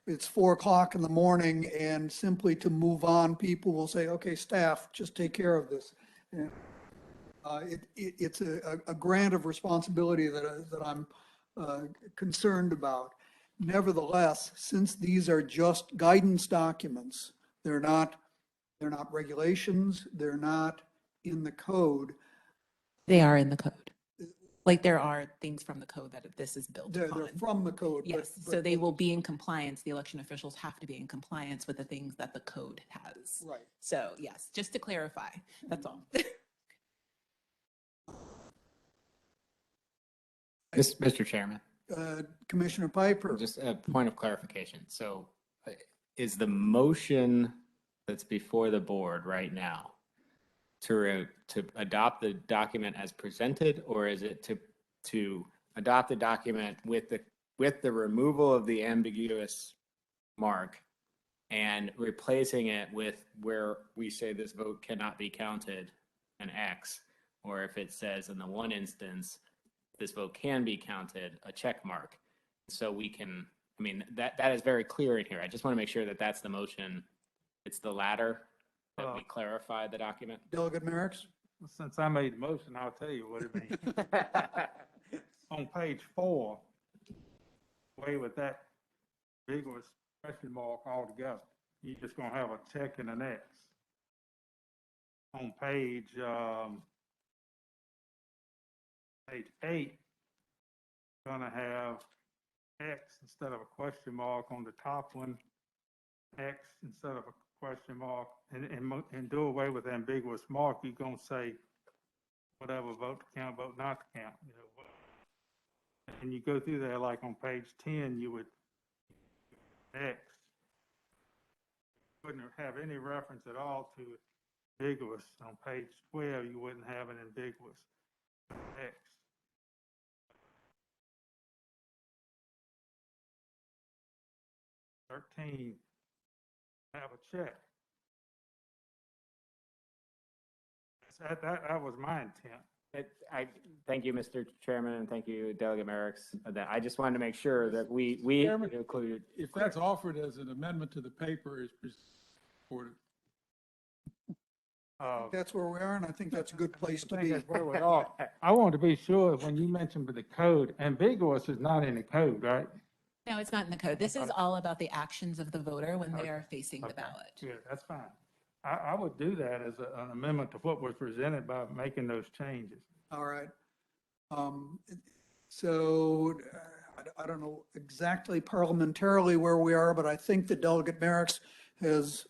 [SPEAKER 1] it's 4 o'clock in the morning and simply to move on, people will say, okay, staff, just take care of this. And it's a grant of responsibility that I'm concerned about. Nevertheless, since these are just guidance documents, they're not regulations, they're not in the code.
[SPEAKER 7] They are in the code. Like there are things from the code that this is built upon.
[SPEAKER 1] They're from the code.
[SPEAKER 7] Yes, so they will be in compliance. The election officials have to be in compliance with the things that the code has.
[SPEAKER 1] Right.
[SPEAKER 7] So yes, just to clarify, that's all.
[SPEAKER 3] Mr. Chairman.
[SPEAKER 1] Commissioner Piper.
[SPEAKER 3] Just a point of clarification. So is the motion that's before the board right now to adopt the document as presented, or is it to adopt the document with the removal of the ambiguous mark and replacing it with where we say this vote cannot be counted an X, or if it says in the one instance this vote can be counted a check mark? So we can, I mean, that is very clear in here. I just want to make sure that that's the motion. It's the latter, that we clarify the document.
[SPEAKER 1] Delegate Merrick's.
[SPEAKER 8] Since I made the motion, I'll tell you what it means. On page 4, away with that ambiguous question mark altogether. You're just going to have a check and an X. On page 8, going to have X instead of a question mark on the top one, X instead of a question mark, and do away with ambiguous mark. You're going to say whatever, vote to count, vote not to count. and you go through there, like on page 10, you would X. Wouldn't have any reference at all to ambiguous. On page 12, you wouldn't have an ambiguous X. 13, have a check. That was my intent.
[SPEAKER 3] Thank you, Mr. Chairman, and thank you, Delegate Merrick's. I just wanted to make sure that we
[SPEAKER 4] Chairman,
[SPEAKER 3] included.
[SPEAKER 4] If that's offered as an amendment to the paper, is supported.
[SPEAKER 1] That's where we are, and I think that's a good place to
[SPEAKER 8] I think
[SPEAKER 1] be.
[SPEAKER 8] that's where we are. I want to be sure when you mentioned the code, ambiguous is not in the code, right?
[SPEAKER 7] No, it's not in the code. This is all about the actions of the voter when they are facing the
[SPEAKER 8] Okay.
[SPEAKER 7] ballot.
[SPEAKER 8] Yeah, that's fine. I would do that as an amendment to what was presented by making those changes.
[SPEAKER 1] All right. So I don't know exactly parliamentarily where we are, but I think that Delegate Merrick's has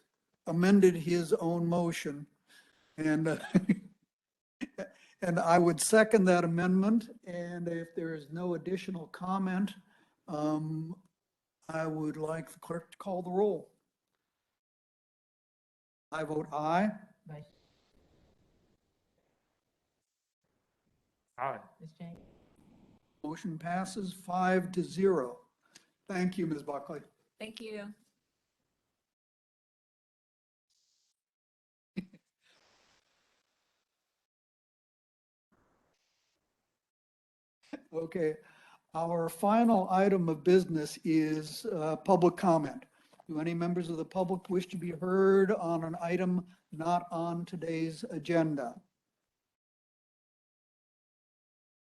[SPEAKER 1] amended his own motion. And and I would second that amendment. And if there is no additional comment, I would like the clerk to call the roll. I vote aye.
[SPEAKER 8] Aye.
[SPEAKER 2] Ms. James?
[SPEAKER 1] Motion passes 5-0. Thank you, Ms. Buckley.
[SPEAKER 7] Thank you.
[SPEAKER 1] Okay, our final item of business is public comment. Do any members of the public wish to be heard on an item not on today's agenda?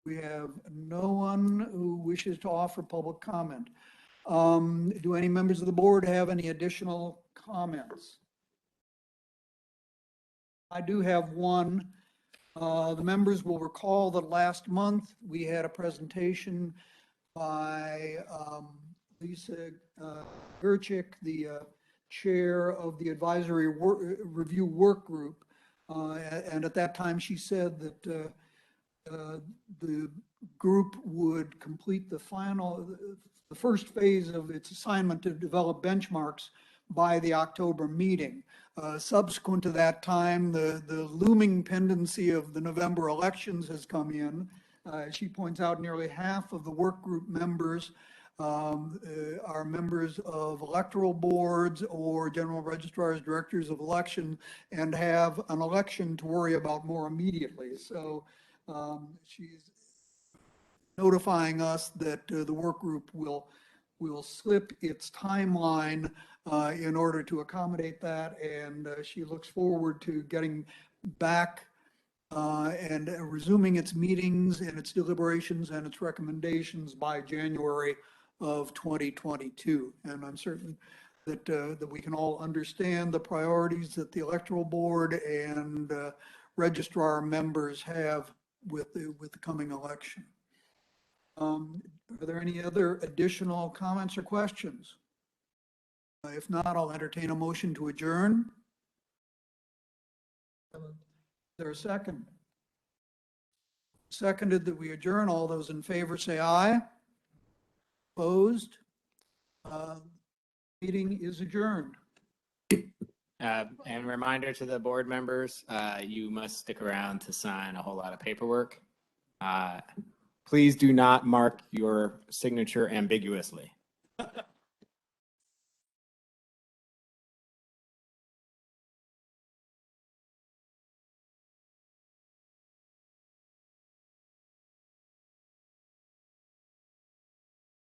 [SPEAKER 1] We have no one who wishes to offer public comment. Do any members of the board have any additional comments? I do have one. The members will recall that last month we had a presentation by Lisa Gerchik, the chair of the advisory review work group. And at that time, she said that the group would complete the first phase of its assignment to develop benchmarks by the October meeting. Subsequent to that time, the looming pendency of the November elections has come in. She points out nearly half of the work group members are members of electoral boards or general registrars, directors of election, and have an election to worry about more immediately. So she's notifying us that the work group will slip its timeline in order to accommodate that. And she looks forward to getting back and resuming its meetings and its deliberations and its recommendations by January of 2022. And I'm certain that we can all understand the priorities that the electoral board and registrar members have with the coming election. Are there any other additional comments or questions? If not, I'll entertain a motion to adjourn. Is there a second? Seconded that we adjourn. All those in favor say aye. Opposed? Meeting is adjourned.
[SPEAKER 3] And reminder to the board members, you must stick around to sign a whole lot of paperwork. Please do not mark your signature ambiguously.